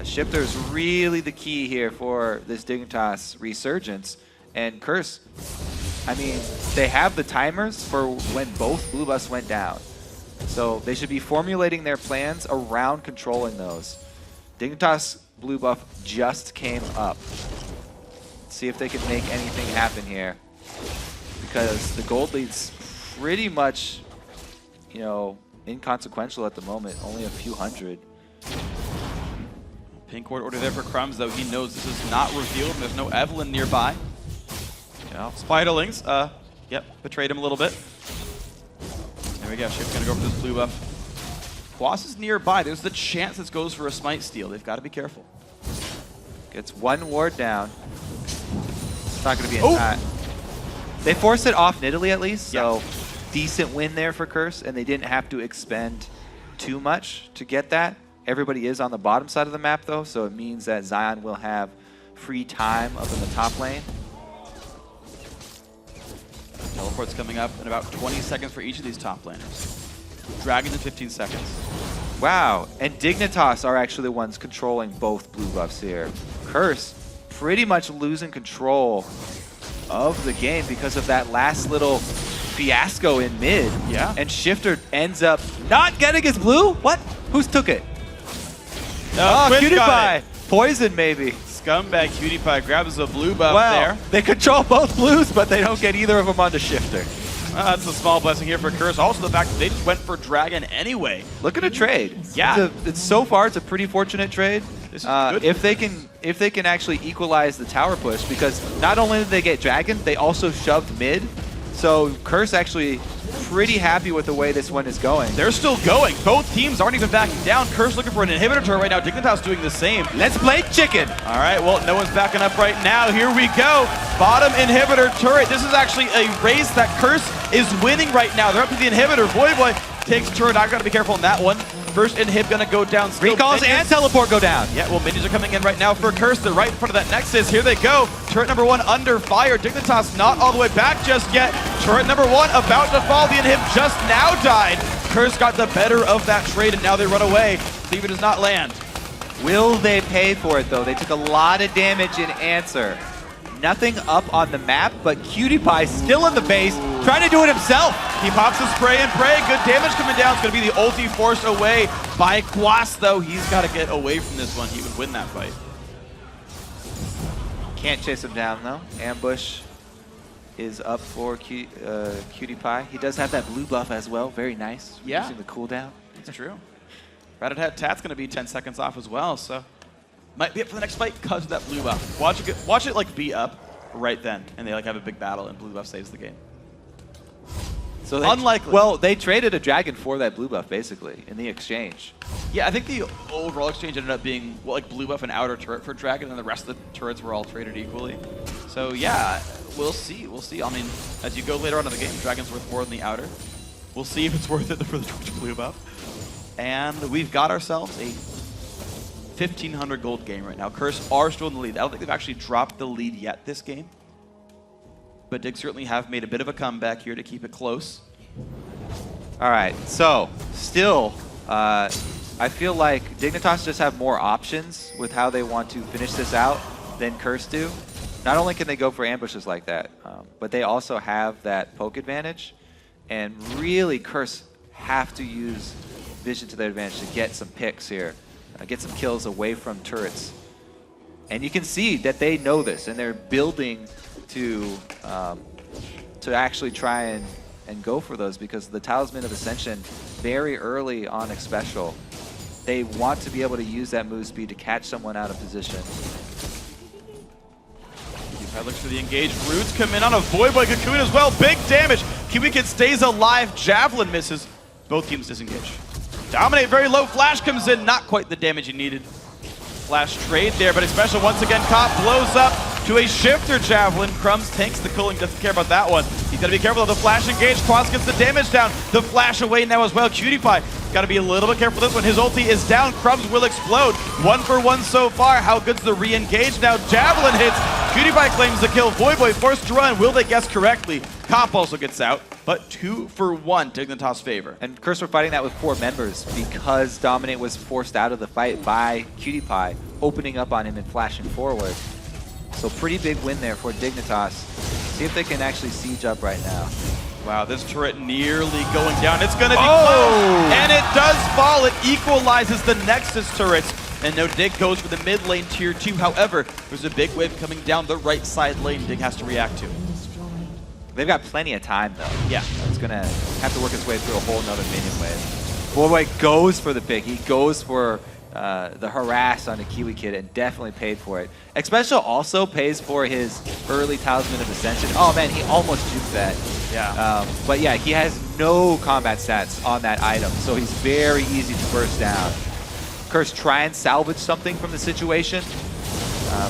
Shiphtur is really the key here for this Dignitas resurgence. And Curse, I mean, they have the timers for when both blue buffs went down. So they should be formulating their plans around controlling those. Dignitas blue buff just came up. Let's see if they can make anything happen here, because the gold lead's pretty much, you know, inconsequential at the moment. Only a few hundred. Pink ward order there for Crumbzz, though he knows this is not revealed. And there's no Evelynn nearby. Yeah, Spiderlings, yep, betrayed him a little bit. There we go. Shift's gonna go for this blue buff. Quas is nearby. There's the chance this goes for a smite steal. They've got to be careful. Gets one ward down. It's not going to be in time. They forced it off Nidalee at least, so decent win there for Curse, and they didn't have to expend too much to get that. Everybody is on the bottom side of the map, though, so it means that Zion will have free time up in the top lane. Teleport's coming up in about 20 seconds for each of these top laners. Dragons in 15 seconds. Wow, and Dignitas are actually the ones controlling both blue buffs here. Curse pretty much losing control of the game because of that last little fiasco in mid. Yeah. And Shiphtur ends up not getting his blue? What? Who's took it? Oh, KiWiKiD. Poison, maybe. Scumbag KiWiKiD grabs a blue buff there. They control both blues, but they don't get either of them onto Shiphtur. That's a small blessing here for Curse. Also the fact that they just went for Dragon anyway. Look at a trade. Yeah. It's so far, it's a pretty fortunate trade. This is good. If they can actually equalize the tower push, because not only did they get Dragon, they also shoved mid. So Curse actually pretty happy with the way this one is going. They're still going. Both teams aren't even backing down. Curse looking for an inhibitor turret right now. Dignitas doing the same. Let's play chicken. All right, well, no one's backing up right now. Here we go. Bottom inhibitor turret. This is actually a race that Curse is winning right now. They're up to the inhibitor. Voyboy takes turret. I gotta be careful on that one. First inhib gonna go down. Still Recalls minions. and teleport go down. Yeah, well, minions are coming in right now for Curse. They're right in front of that Nexus. Here they go. Turret number 1 under fire. Dignitas not all the way back just yet. Turret number 1 about to fall. The inhib just now died. Curse got the better of that trade, and now they run away. Cleaver does not land. Will they pay for it, though? They took a lot of damage in answer. Nothing up on the map, but KiWiKiD still in the base, trying to do it himself. He pops his spray and pray. Good damage coming down. It's going to be the ulti forced away by Quas, though. He's got to get away from this one. He would win that fight. Can't chase him down, though. Ambush is up for KiWiKiD. He does have that blue buff as well. Very nice. Yeah. Using the cooldown. It's true. Rat-a-tat Tat's going to be 10 seconds off as well, so might be up for the next fight because of that blue buff. Watch it like be up right then, and they like have a big battle, and blue buff saves the game. So unlikely. Well, they traded a dragon for that blue buff, basically, in the exchange. Yeah, I think the overall exchange ended up being like blue buff and outer turret for dragon, and the rest of the turrets were all traded equally. So yeah, we'll see. We'll see. I mean, as you go later on in the game, dragon's worth more than the outer. We'll see if it's worth it for the Twitch blue buff. And we've got ourselves a 1,500 gold game right now. Curse are still in the lead. I don't think they've actually dropped the lead yet this game. But Dig certainly have made a bit of a comeback here to keep it close. All right, so still, I feel like Dignitas just have more options with how they want to finish this out than Curse do. Not only can they go for ambushes like that, but they also have that poke advantage. And really, Curse have to use vision to their advantage to get some picks here, get some kills away from turrets. And you can see that they know this, and they're building to actually try and go for those, because the Talisman of Ascension very early on Xpecial, they want to be able to use that move speed to catch someone out of position. Uphadhyaya looks for the engage. Roots come in on a Voyboy Cocoon as well. Big damage. KiWiKiD stays alive. Javelin misses. Both teams disengage. Dominate very low. Flash comes in. Not quite the damage he needed. Flash trade there, but Xpecial once again caught. Blows up to a Shiphtur Javelin. Crumbzz tanks the cooling. Doesn't care about that one. He's got to be careful of the flash engage. Quas gets the damage down. The flash away now as well. KiWiKiD got to be a little bit careful with this one. His ulti is down. Crumbzz will explode. 1 for 1 so far. How good's the re-engage now? Javelin hits. KiWiKiD claims the kill. Voyboy forced to run. Will they guess correctly? Cop also gets out, but 2 for 1 Dignitas' favor. And Curse were fighting that with 4 members because Dominate was forced out of the fight by KiWiKiD, opening up on him and flashing forward. So pretty big win there for Dignitas. See if they can actually siege up right now. Wow, this turret nearly going down. It's going to be close, and it does fall. It equalizes the Nexus turrets. And no, Dig goes for the mid lane tier 2. However, there's a big wave coming down the right side lane Dig has to react to. They've got plenty of time, though. Yeah. It's going to have to work its way through a whole nother minion wave. Voyboy goes for the pick. He goes for the harass onto KiWiKiD and definitely paid for it. Xpecial also pays for his early Talisman of Ascension. Oh, man, he almost juked that. Yeah. But yeah, he has no combat stats on that item, so he's very easy to burst down. Curse try and salvage something from the situation.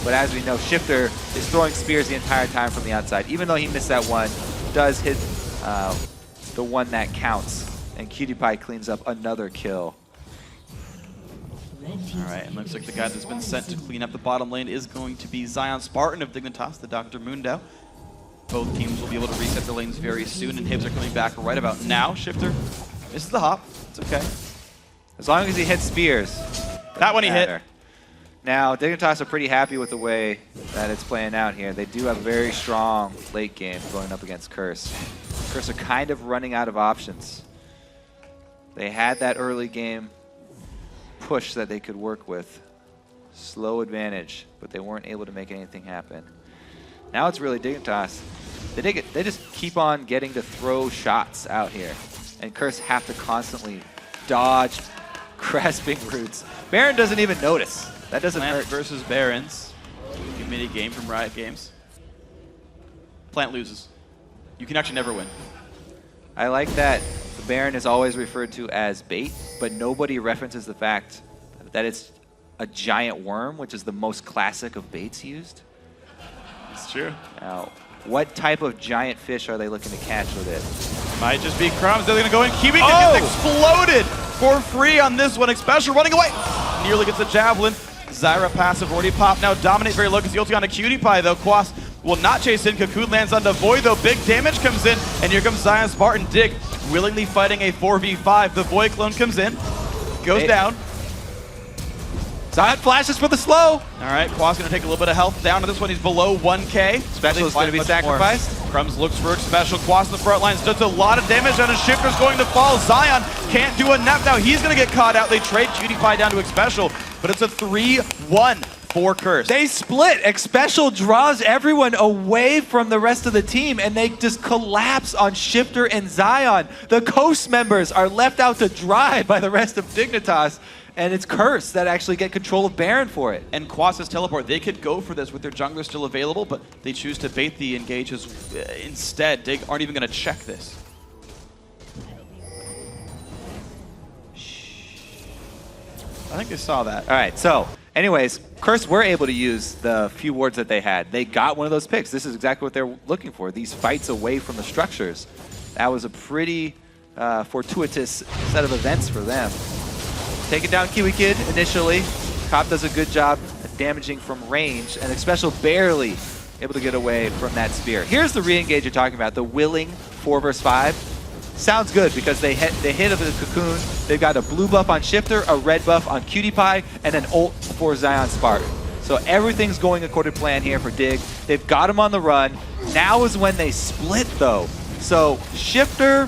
But as we know, Shiphtur is throwing spears the entire time from the outside. Even though he missed that one, does hit the one that counts. And KiWiKiD cleans up another kill. Alright, and looks like the guy that's been sent to clean up the bottom lane is going to be ZionSpartan of Dignitas, the Dr. Mundo. Both teams will be able to reset their lanes very soon, and Hibs are coming back right about now. Shiphtur misses the hop. It's okay. As long as he hits spears. That one he hit. Now, Dignitas are pretty happy with the way that it's playing out here. They do have a very strong late game going up against Curse. Curse are kind of running out of options. They had that early game push that they could work with. Slow advantage, but they weren't able to make anything happen. Now it's really Dignitas. They just keep on getting to throw shots out here. And Curse have to constantly dodge grasping roots. Baron doesn't even notice. That doesn't Plant hurt. versus Barons. Good mini game from Riot Games. Plant loses. You can actually never win. I like that the Baron is always referred to as bait, but nobody references the fact that it's a giant worm, which is the most classic of baits used. It's true. Now, what type of giant fish are they looking to catch with it? Might just be Crumbzz. They're going to go in. KiWiKiD gets exploded for free on this one. Xpecial running away. Nearly gets a Javelin. Zyra passive already popped. Now Dominate very low because the ulti on a KiWiKiD though. Quas will not chase in. Cocoon lands onto Void though. Big damage comes in. And here comes ZionSpartan. Dig willingly fighting a 4v5. The Void clone comes in. Goes down. Zion flashes for the slow. All right, Quas going to take a little bit of health down to this one. He's below 1k. Xpecial is going to be sacrificed. Crumbzz looks for Xpecial. Quas in the front lines does a lot of damage, and his Shiphtur's going to fall. Zion can't do enough now. He's going to get caught out. They trade KiWiKiD down to Xpecial, but it's a 3-1 for Curse. They split. Xpecial draws everyone away from the rest of the team, and they just collapse on Shiphtur and Zion. The Coast members are left out to dry by the rest of Dignitas. And it's Curse that actually get control of Baron for it. And Quas' teleport, they could go for this with their jungler still available, but they choose to bait the engages instead. They aren't even going to check this. I think they saw that. All right, so anyways, Curse were able to use the few wards that they had. They got one of those picks. This is exactly what they're looking for, these fights away from the structures. That was a pretty fortuitous set of events for them. Taking down KiWiKiD initially. Cop does a good job at damaging from range, and Xpecial barely able to get away from that spear. Here's the re-engage you're talking about, the willing 4 vs 5. Sounds good because they hit the cocoon. They've got a blue buff on Shiphtur, a red buff on QtPie, and an ult for ZionSpartan. So everything's going according to plan here for Dig. They've got him on the run. Now is when they split though. So Shiphtur,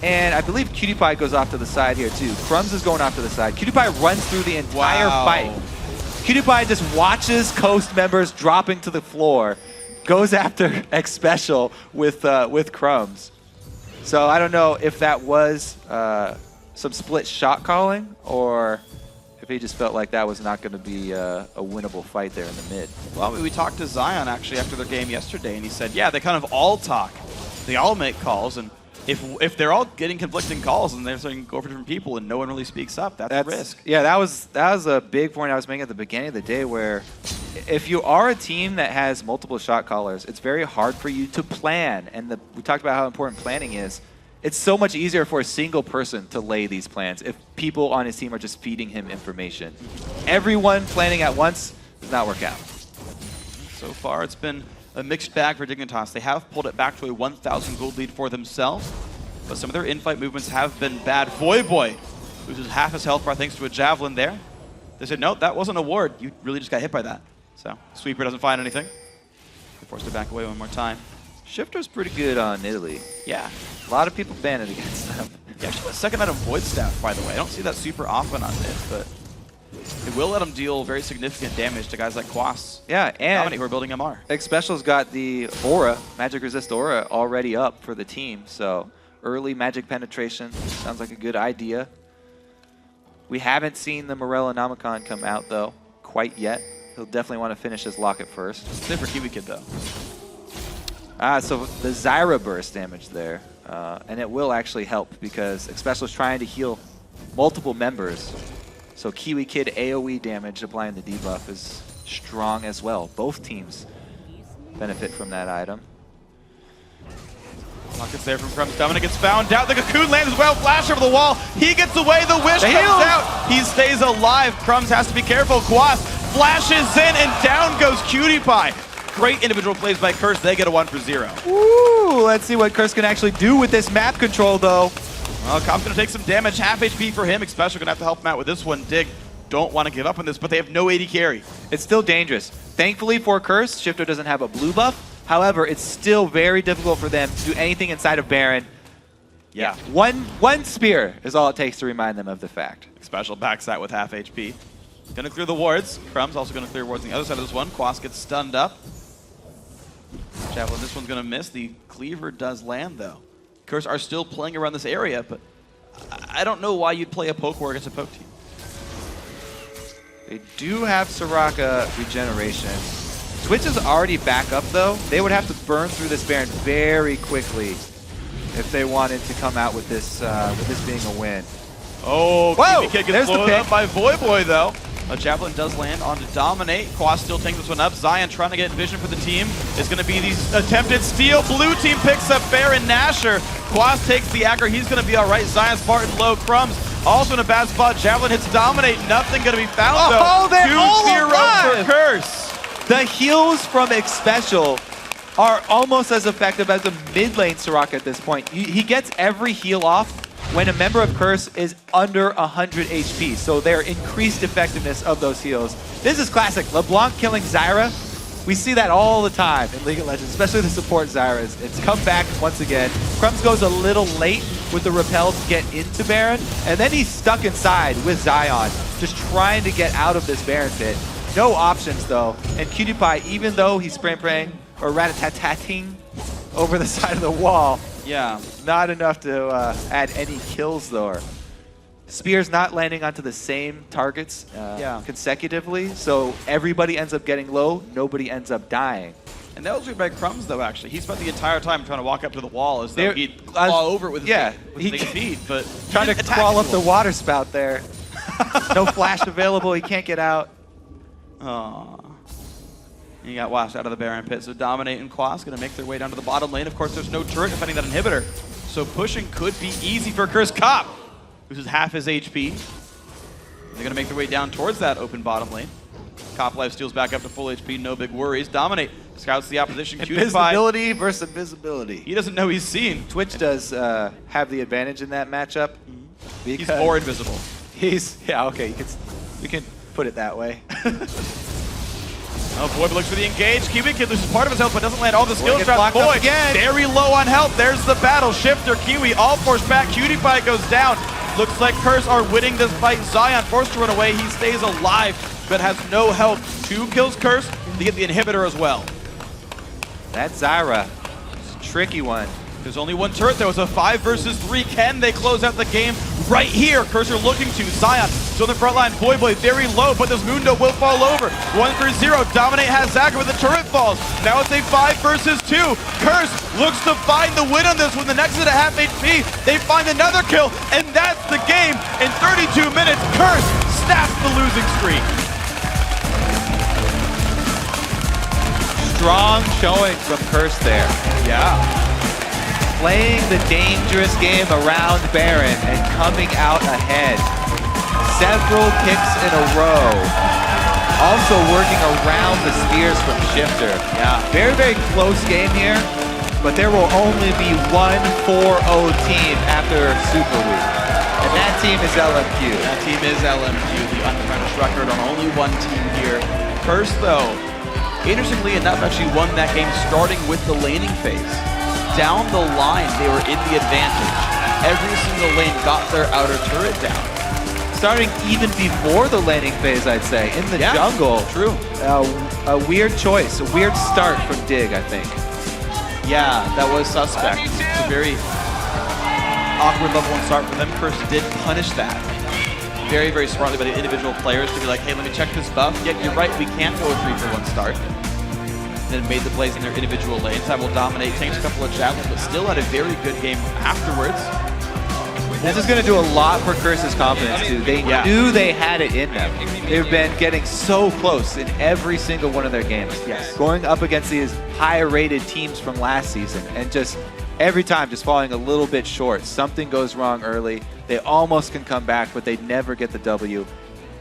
and I believe QtPie goes off to the side here too. Crumbzz is going off to the side. QtPie runs through the entire fight. QtPie just watches Coast members dropping to the floor, goes after Xpecial with Crumbzz. So I don't know if that was some split shot calling or if he just felt like that was not going to be a winnable fight there in the mid. Well, we talked to Zion actually after their game yesterday, and he said, yeah, they kind of all talk. They all make calls, and if they're all getting conflicting calls and they're saying go for different people and no one really speaks up, that's a risk. Yeah, that was a big point I was making at the beginning of the day, where if you are a team that has multiple shot callers, it's very hard for you to plan. And we talked about how important planning is. It's so much easier for a single person to lay these plans if people on his team are just feeding him information. Everyone planning at once does not work out. So far, it's been a mixed bag for Dignitas. They have pulled it back to a 1,000 gold lead for themselves, but some of their in-fight movements have been bad. Voyboy loses half his health bar thanks to a javelin there. They said, no, that wasn't a ward. You really just got hit by that. So Sweeper doesn't find anything. They're forced to back away one more time. Shiphtur's pretty good on Nidalee. Yeah. A lot of people banned it against them. Yeah, actually a second item Void Staff, by the way. I don't see that super often on this, but it will let him deal very significant damage to guys like Quas. Yeah, and Dominate, who are building MR. Xpecial's got the aura, magic resist aura, already up for the team, so early magic penetration sounds like a good idea. We haven't seen the Morellonomicon come out though, quite yet. He'll definitely want to finish his locket first. Same for KiWiKiD though. So the Zyra burst damage there, and it will actually help because Xpecial's trying to heal multiple members. So KiWiKiD AoE damage applying the debuff is strong as well. Both teams benefit from that item. Rockets there from Crumbzz. Dominate gets found out. The cocoon lands as well. Flash over the wall. He gets away. The wish comes out. He stays alive. Crumbzz has to be careful. Quas flashes in and down goes QtPie. Great individual plays by Curse. They get a 1 for 0. Ooh, let's see what Curse can actually do with this map control though. Well, Cop's going to take some damage. Half HP for him. Xpecial going to have to help him out with this one. Dig don't want to give up on this, but they have no AD carry. It's still dangerous. Thankfully for Curse, Shiphtur doesn't have a blue buff. However, it's still very difficult for them to do anything inside of Baron. Yeah. One spear is all it takes to remind them of the fact. Xpecial backs that with half HP. Going to clear the wards. Crumbzz also going to clear wards on the other side of this one. Quas gets stunned up. Javelin, this one's going to miss. The cleaver does land, though. Curse are still playing around this area, but I don't know why you'd play a poke war against a poke team. They do have Soraka regeneration. Twitch is already back up, though. They would have to burn through this Baron very quickly if they wanted to come out with this being a win. Oh, KiWiKiD gets blown up by Voyboy, though. A javelin does land onto Dominate. Quas still takes this one up. Zion trying to get vision for the team. Is going to be the attempted steal. Blue team picks up Baron Nashor. Quas takes the aggro. He's going to be all right. ZionSpartan low. Crumbzz also in a bad spot. Javelin hits Dominate. Nothing going to be found, though. They're 2-0 for Curse. The heals from Xpecial are almost as effective as a mid lane Soraka at this point. He gets every heal off when a member of Curse is under 100 HP, so their increased effectiveness of those heals. This is classic. LeBlanc killing Zyra. We see that all the time in League of Legends, especially the support Zyras. It's come back once again. Crumbzz goes a little late with the repel to get into Baron, and then he's stuck inside with Zion, just trying to get out of this Baron pit. No options though, and QtPie, even though he's spraying or rat-a-tat-tatting over the side of the wall, yeah, not enough to add any kills though. Spear's not landing onto the same targets consecutively, so everybody ends up getting low, nobody ends up dying. And that was read by Crumbzz, though, actually. He spent the entire time trying to walk up to the wall as though he'd claw over it with his big feet, but trying to crawl up the water spout there. No flash available. He can't get out. Aww. He got washed out of the Baron pit, so Dominate and Quas going to make their way down to the bottom lane. Of course, there's no turret defending that inhibitor, so pushing could be easy for Curse Cop, which is half his HP. They're going to make their way down towards that open bottom lane. Cop life steals back up to full HP, no big worries. Dominate scouts the opposition. Invisibility versus invisibility. He doesn't know he's seen. Twitch does have the advantage in that matchup. He's more invisible. Yeah, okay, we can put it that way. Oh, Voyboy looks for the engage. KiWiKiD loses part of his health, but doesn't land all the skill traps. Boy, very low on health. There's the battle. Shiphtur, Kiwi, all forced back. QTPie goes down. Looks like Curse are winning this fight. Zion forced to run away. He stays alive, but has no health. 2 kills Curse to get the inhibitor as well. That Zyra, it's a tricky one. There's only 1 turret. There was a 5 versus 3. Can they close out the game right here? Cursor looking to Zion. Still in the front line. Voyboy very low, but this Mundo will fall over. 1-0. Dominate has Zaka, but the turret falls. Now it's a 5 versus 2. Curse looks to find the win on this one. The next is at half HP. They find another kill, and that's the game. In 32 minutes, Curse snaps the losing streak. Strong showing from Curse there. Yeah. Playing the dangerous game around Baron and coming out ahead. Several picks in a row. Also working around the spears from Shiphtur. Yeah. Very, very close game here, but there will only be one 4-0 team after Super Week. And that team is LMQ. That team is LMQ, the unpunished record on only one team here. Curse, though, interestingly enough, actually won that game starting with the laning phase. Down the line, they were in the advantage. Every single lane got their outer turret down. Starting even before the laning phase, I'd say. In the jungle. True. A weird choice, a weird start from Dig, I think. Yeah, that was suspect. It's a very awkward level 1 start for them. Curse did punish that. Very, very smartly by the individual players to be like, hey, let me check this buff. Yeah, you're right, we can't go a 3-for-1 start. Then made the plays in their individual lanes. I will dominate, takes a couple of javelins, but still had a very good game afterwards. This is going to do a lot for Curse's confidence, too. They knew they had it in them. They've been getting so close in every single one of their games. Yes. Going up against these higher-rated teams from last season, and just every time just falling a little bit short. Something goes wrong early. They almost can come back, but they never get the W.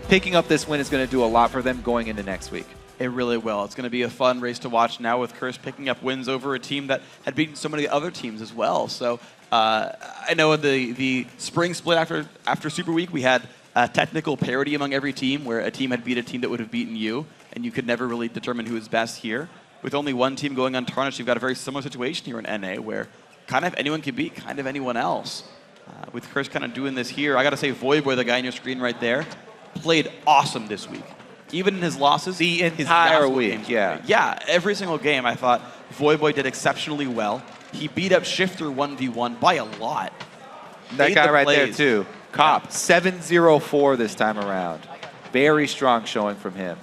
Picking up this win is going to do a lot for them going into next week. It really will. It's going to be a fun race to watch now with Curse picking up wins over a team that had beaten so many other teams as well. So I know in the spring split after Super Week, we had a technical parity among every team where a team had beat a team that would have beaten you, and you could never really determine who was best here. With only one team going untarnished, you've got a very similar situation here in NA where kind of anyone can beat kind of anyone else. With Curse kind of doing this here, I got to say Voyboy, the guy on your screen right there, played awesome this week. Even in his losses, the entire week, yeah, every single game, I thought Voyboy did exceptionally well. He beat up Shiphtur 1v1 by a lot. That guy right there too, Cop, 7-0-4 this time around. Very strong showing from him.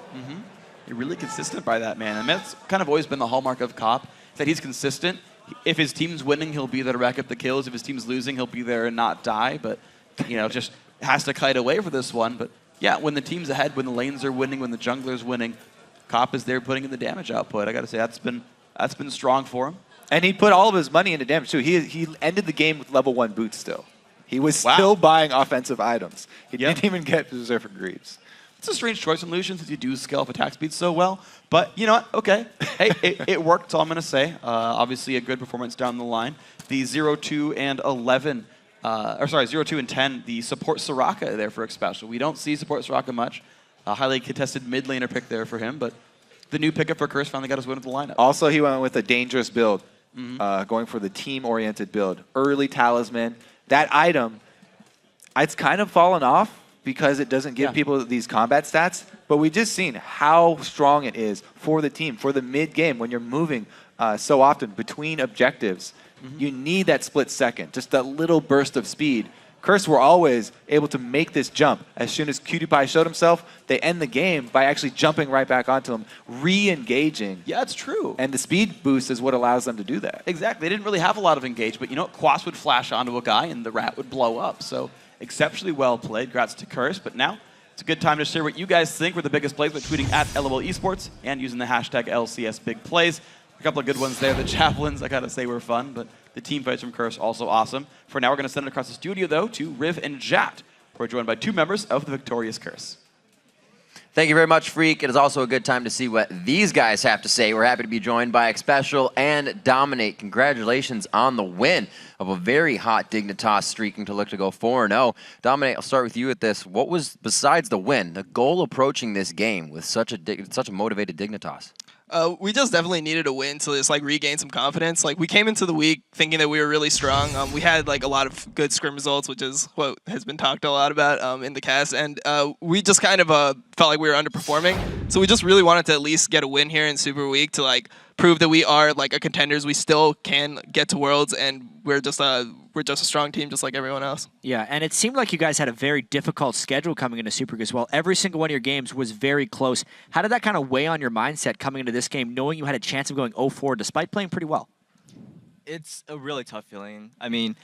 You're really consistent by that man. And that's kind of always been the hallmark of Cop, that he's consistent. If his team's winning, he'll be there to rack up the kills. If his team's losing, he'll be there and not die. But just has to kite away for this one. But yeah, when the team's ahead, when the lanes are winning, when the jungler's winning, Cop is there putting in the damage output. I got to say that's been strong for him. And he put all of his money into damage too. He ended the game with level 1 boots still. He was still buying offensive items. He didn't even get Berserker Greaves. It's a strange choice in Lucian since you do scale up attack speed so well. But you know what? Okay. Hey, it worked, that's all I'm going to say. Obviously a good performance down the line. The 0-2 and 11, 0-2 and 10, the support Soraka there for Xpecial. We don't see support Soraka much. A highly contested mid laner pick there for him, but the new pickup for Curse finally got his win at the lineup. Also, he went with a dangerous build, going for the team-oriented build. Early Talisman. That item, it's kind of fallen off because it doesn't give people these combat stats, but we've just seen how strong it is for the team, for the mid-game when you're moving so often between objectives. You need that split second, just that little burst of speed. Curse were always able to make this jump. As soon as QTPie showed himself, they end the game by actually jumping right back onto him, re-engaging. Yeah, it's true. And the speed boost is what allows them to do that. Exactly. They didn't really have a lot of engage, but you know what? Quas would flash onto a guy and the rat would blow up. So exceptionally well played. Congrats to Curse, but now it's a good time to share what you guys think were the biggest plays by tweeting at LOL Esports and using the hashtag LCS Big Plays. A couple of good ones there. The javelins, I gotta say, were fun, but the team fights from Curse also awesome. For now, we're gonna send it across the studio though to Riv and Jat, who are joined by 2 members of the victorious Curse. Thank you very much, Freak. It is also a good time to see what these guys have to say. We're happy to be joined by Xpecial and Dominate. Congratulations on the win of a very hot Dignitas streaking to look to go 4-0. Dominate, I'll start with you at this. What was, besides the win, the goal approaching this game with such a motivated Dignitas? We just definitely needed a win to just regain some confidence. We came into the week thinking that we were really strong. We had a lot of good scrim results, which is what has been talked a lot about in the cast, and we just kind of felt like we were underperforming. So we just really wanted to at least get a win here in Super Week to prove that we are a contenders. We still can get to Worlds, and we're just a strong team, just like everyone else. Yeah, and it seemed like you guys had a very difficult schedule coming into Super Week as well. Every single one of your games was very close. How did that kind of weigh on your mindset coming into this game, knowing you had a chance of going 0-4 despite playing pretty well? It's a really tough feeling. I mean,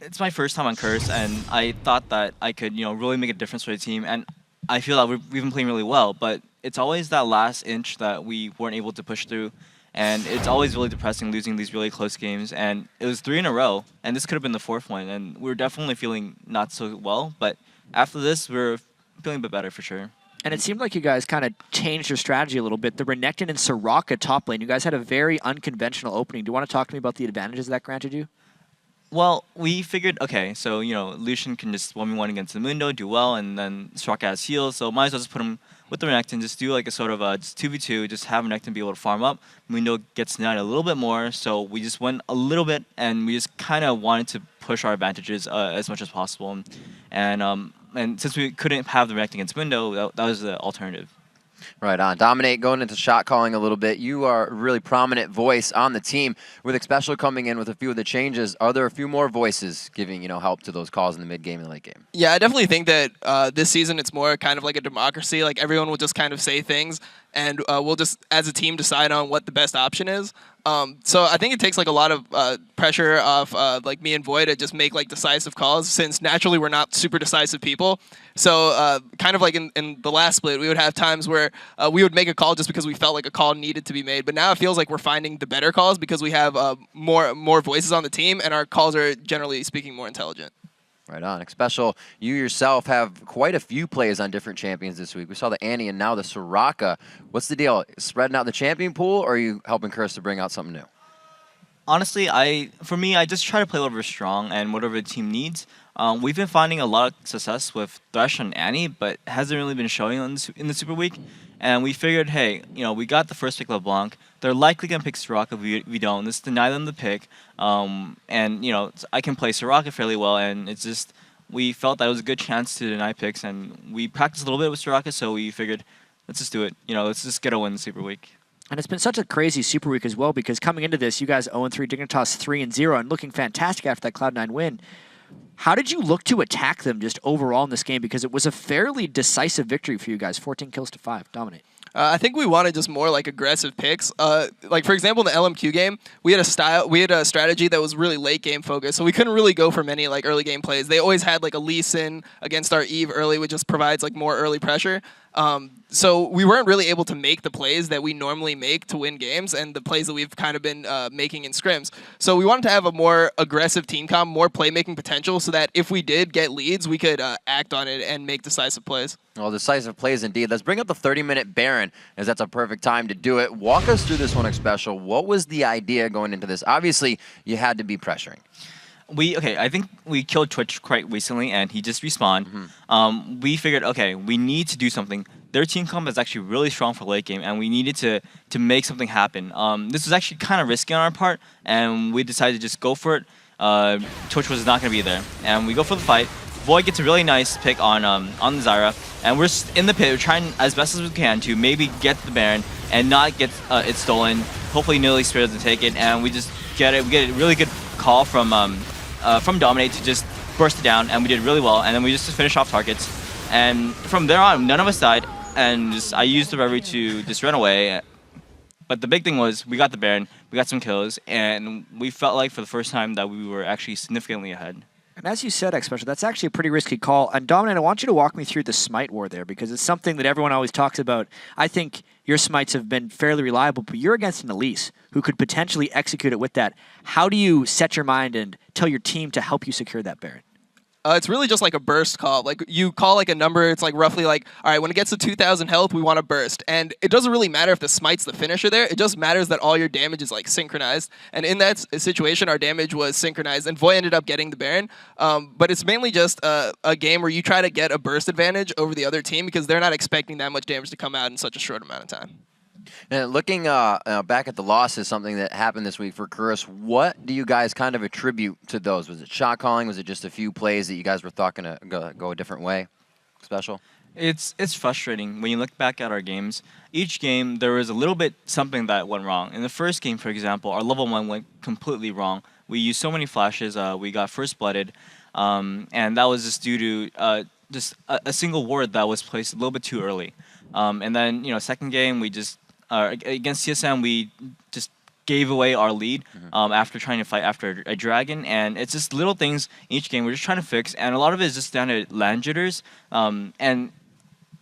it's my first time on Curse, and I thought that I could, really make a difference for the team. And I feel that we've been playing really well, but it's always that last inch that we weren't able to push through. And it's always really depressing losing these really close games. And it was 3 in a row, and this could have been the 4th one. And we were definitely feeling not so well, but after this, we're feeling a bit better for sure. And it seemed like you guys kind of changed your strategy a little bit. The Renekton and Soraka top lane, you guys had a very unconventional opening. Do you want to talk to me about the advantages that granted you? Well, we figured, okay, so, Lucian can just 1v1 against the Mundo, do well, and then Soraka has heals, so might as well just put him with the Renekton, just do a sort of just 2v2, just have Renekton be able to farm up. Mundo gets denied a little bit more, so we just went a little bit, and we just kind of wanted to push our advantages as much as possible. And since we couldn't have the Renekton against Mundo, that was the alternative. Right on. Dominate, going into shot calling a little bit. You are a really prominent voice on the team. With Xpecial coming in with a few of the changes, are there a few more voices giving help to those calls in the mid game and the late game? Yeah, I definitely think that this season it's more kind of like a democracy. Everyone will just kind of say things, and we'll just, as a team, decide on what the best option is. So I think it takes a lot of pressure off me and Void to just make decisive calls, since naturally we're not super decisive people. So kind of in the last split, we would have times where we would make a call just because we felt like a call needed to be made. But now it feels like we're finding the better calls because we have more voices on the team, and our calls are generally speaking more intelligent. Right on. Xpecial, you yourself have quite a few plays on different champions this week. We saw the Annie and now the Soraka. What's the deal? Spreading out the champion pool, or are you helping Curse to bring out something new? Honestly, for me, I just try to play whatever is strong and whatever the team needs. We've been finding a lot of success with Darshan and Annie, but hasn't really been showing in the Super Week. And we figured, hey, we got the first pick Leblanc. They're likely going to pick Soraka if we don't. Let's deny them the pick. And, I can play Soraka fairly well, and it's just, we felt that it was a good chance to deny picks, and we practiced a little bit with Soraka, so we figured, let's just do it. Let's just get a win Super Week. And it's been such a crazy Super Week as well, because coming into this, you guys 0-3, Dignitas 3-0, and looking fantastic after that Cloud9 win. How did you look to attack them just overall in this game? Because it was a fairly decisive victory for you guys, 14 kills to 5. Dominate. I think we wanted just more aggressive picks. For example, in the LMQ game, we had a strategy that was really late game focused, so we couldn't really go for many early game plays. They always had Elise in against our Eve early, which just provides more early pressure. So we weren't really able to make the plays that we normally make to win games, and the plays that we've kind of been making in scrims. So we wanted to have a more aggressive team comp, more playmaking potential, so that if we did get leads, we could act on it and make decisive plays. Well, decisive plays indeed. Let's bring up the 30-minute Baron, as that's a perfect time to do it. Walk us through this one, Xpecial. What was the idea going into this? Obviously, you had to be pressuring. I think we killed Twitch quite recently, and he just respawned. We figured, okay, we need to do something. Their team comp is actually really strong for late game, and we needed to make something happen. This was actually kind of risky on our part, and we decided to just go for it. Twitch was not going to be there, and we go for the fight. Void gets a really nice pick on the Zyra, and we're in the pit. We're trying as best as we can to maybe get the Baron and not get it stolen. Hopefully, Nidalee Spirit doesn't take it, and we just get it. We get a really good call from Dominate to just burst it down, and we did really well. And then we just finish off targets, and from there on, none of us died, and I used the Revy to just run away. But the big thing was we got the Baron, we got some kills, and we felt like for the first time that we were actually significantly ahead. And as you said, Xpecial, that's actually a pretty risky call. And Dominate, I want you to walk me through the smite war there, because it's something that everyone always talks about. I think your smites have been fairly reliable, but you're against an Elise who could potentially execute it with that. How do you set your mind and tell your team to help you secure that Baron? It's really just like a burst call. Like, you call like a number, it's like roughly like, all right, when it gets to 2,000 health, we want to burst. And it doesn't really matter if the smite's the finisher there. It just matters that all your damage is like synchronized. And in that situation, our damage was synchronized, and Voy ended up getting the Baron. But it's mainly just a game where you try to get a burst advantage over the other team because they're not expecting that much damage to come out in such a short amount of time. And looking back at the losses, something that happened this week for Curse, what do you guys kind of attribute to those? Was it shot calling? Was it just a few plays that you guys were thought going to go a different way? Special? It's frustrating when you look back at our games. Each game, there was a little bit something that went wrong. In the first game, for example, our level 1 went completely wrong. We used so many flashes. We got first blooded, and that was just due to just a single ward that was placed a little bit too early. And then, second game, we just against CSM, we just gave away our lead after trying to fight after a dragon, and it's just little things each game we're just trying to fix, and a lot of it is just down to land jitters. And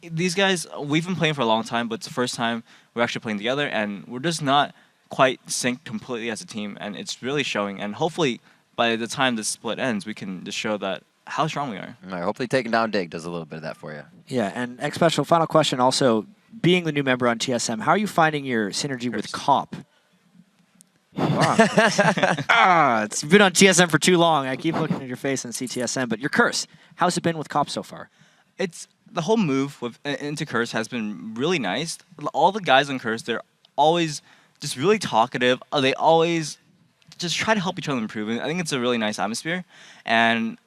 these guys, we've been playing for a long time, but it's the first time we're actually playing together, and we're just not quite synced completely as a team, and it's really showing. And hopefully, by the time this split ends, we can just show that how strong we are. All right, hopefully taking down Dig does a little bit of that for you. Yeah, and Xpecial, final question also. Being the new member on TSM, how are you finding your synergy with Cop? It's been on TSM for too long. I keep looking at your face and see TSM, but your Curse, how's it been with Cop so far? It's the whole move into Curse has been really nice. All the guys on Curse, they're always just really talkative. They always just try to help each other improve. And I think it's a really nice atmosphere. And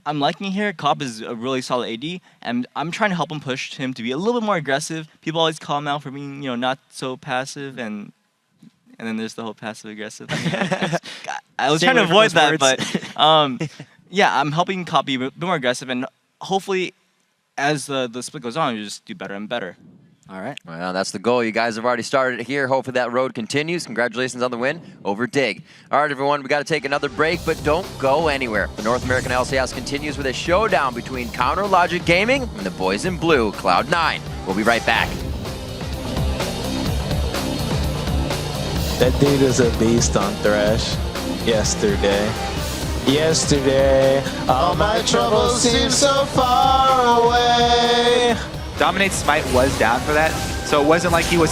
I'm liking it here. Cop is a really solid AD, and I'm trying to help him push him to be a little bit more aggressive. People always call him out for being, not so passive, and then there's the whole passive aggressive. I was trying to avoid that, but yeah, I'm helping Cop be a bit more aggressive, and hopefully, as the split goes on, you just do better and better. All right. Well, that's the goal. You guys have already started it here. Hopefully that road continues. Congratulations on the win over Dig. All right, everyone, we got to take another break, but don't go anywhere. The North American LCS continues with a showdown between Counter Logic Gaming and the boys in blue, Cloud9. We'll be right back. That dude is a beast on Thresh yesterday. All my troubles seem so far away. Dominate's smite was down for that, so it wasn't like he was.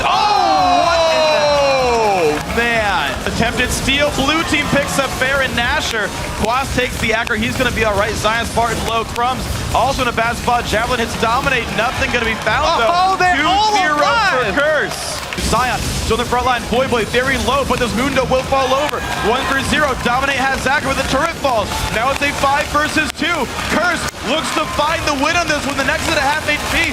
Man! Attempted steal. Blue team picks up Baron Nashor. Quas takes the aggro. He's going to be all right. ZionSpartan low. Crumbzz also in a bad spot. Javelin hits Dominate. Nothing going to be found, though. They're all 2-0 alive. for Curse. Zion still in the front line. Voyboy very low, but this Mundo will fall over. 1-0. Dominate has Zyra with the turret falls. Now it's a 5 versus 2. Curse looks to find the win on this one. The next is at half HP.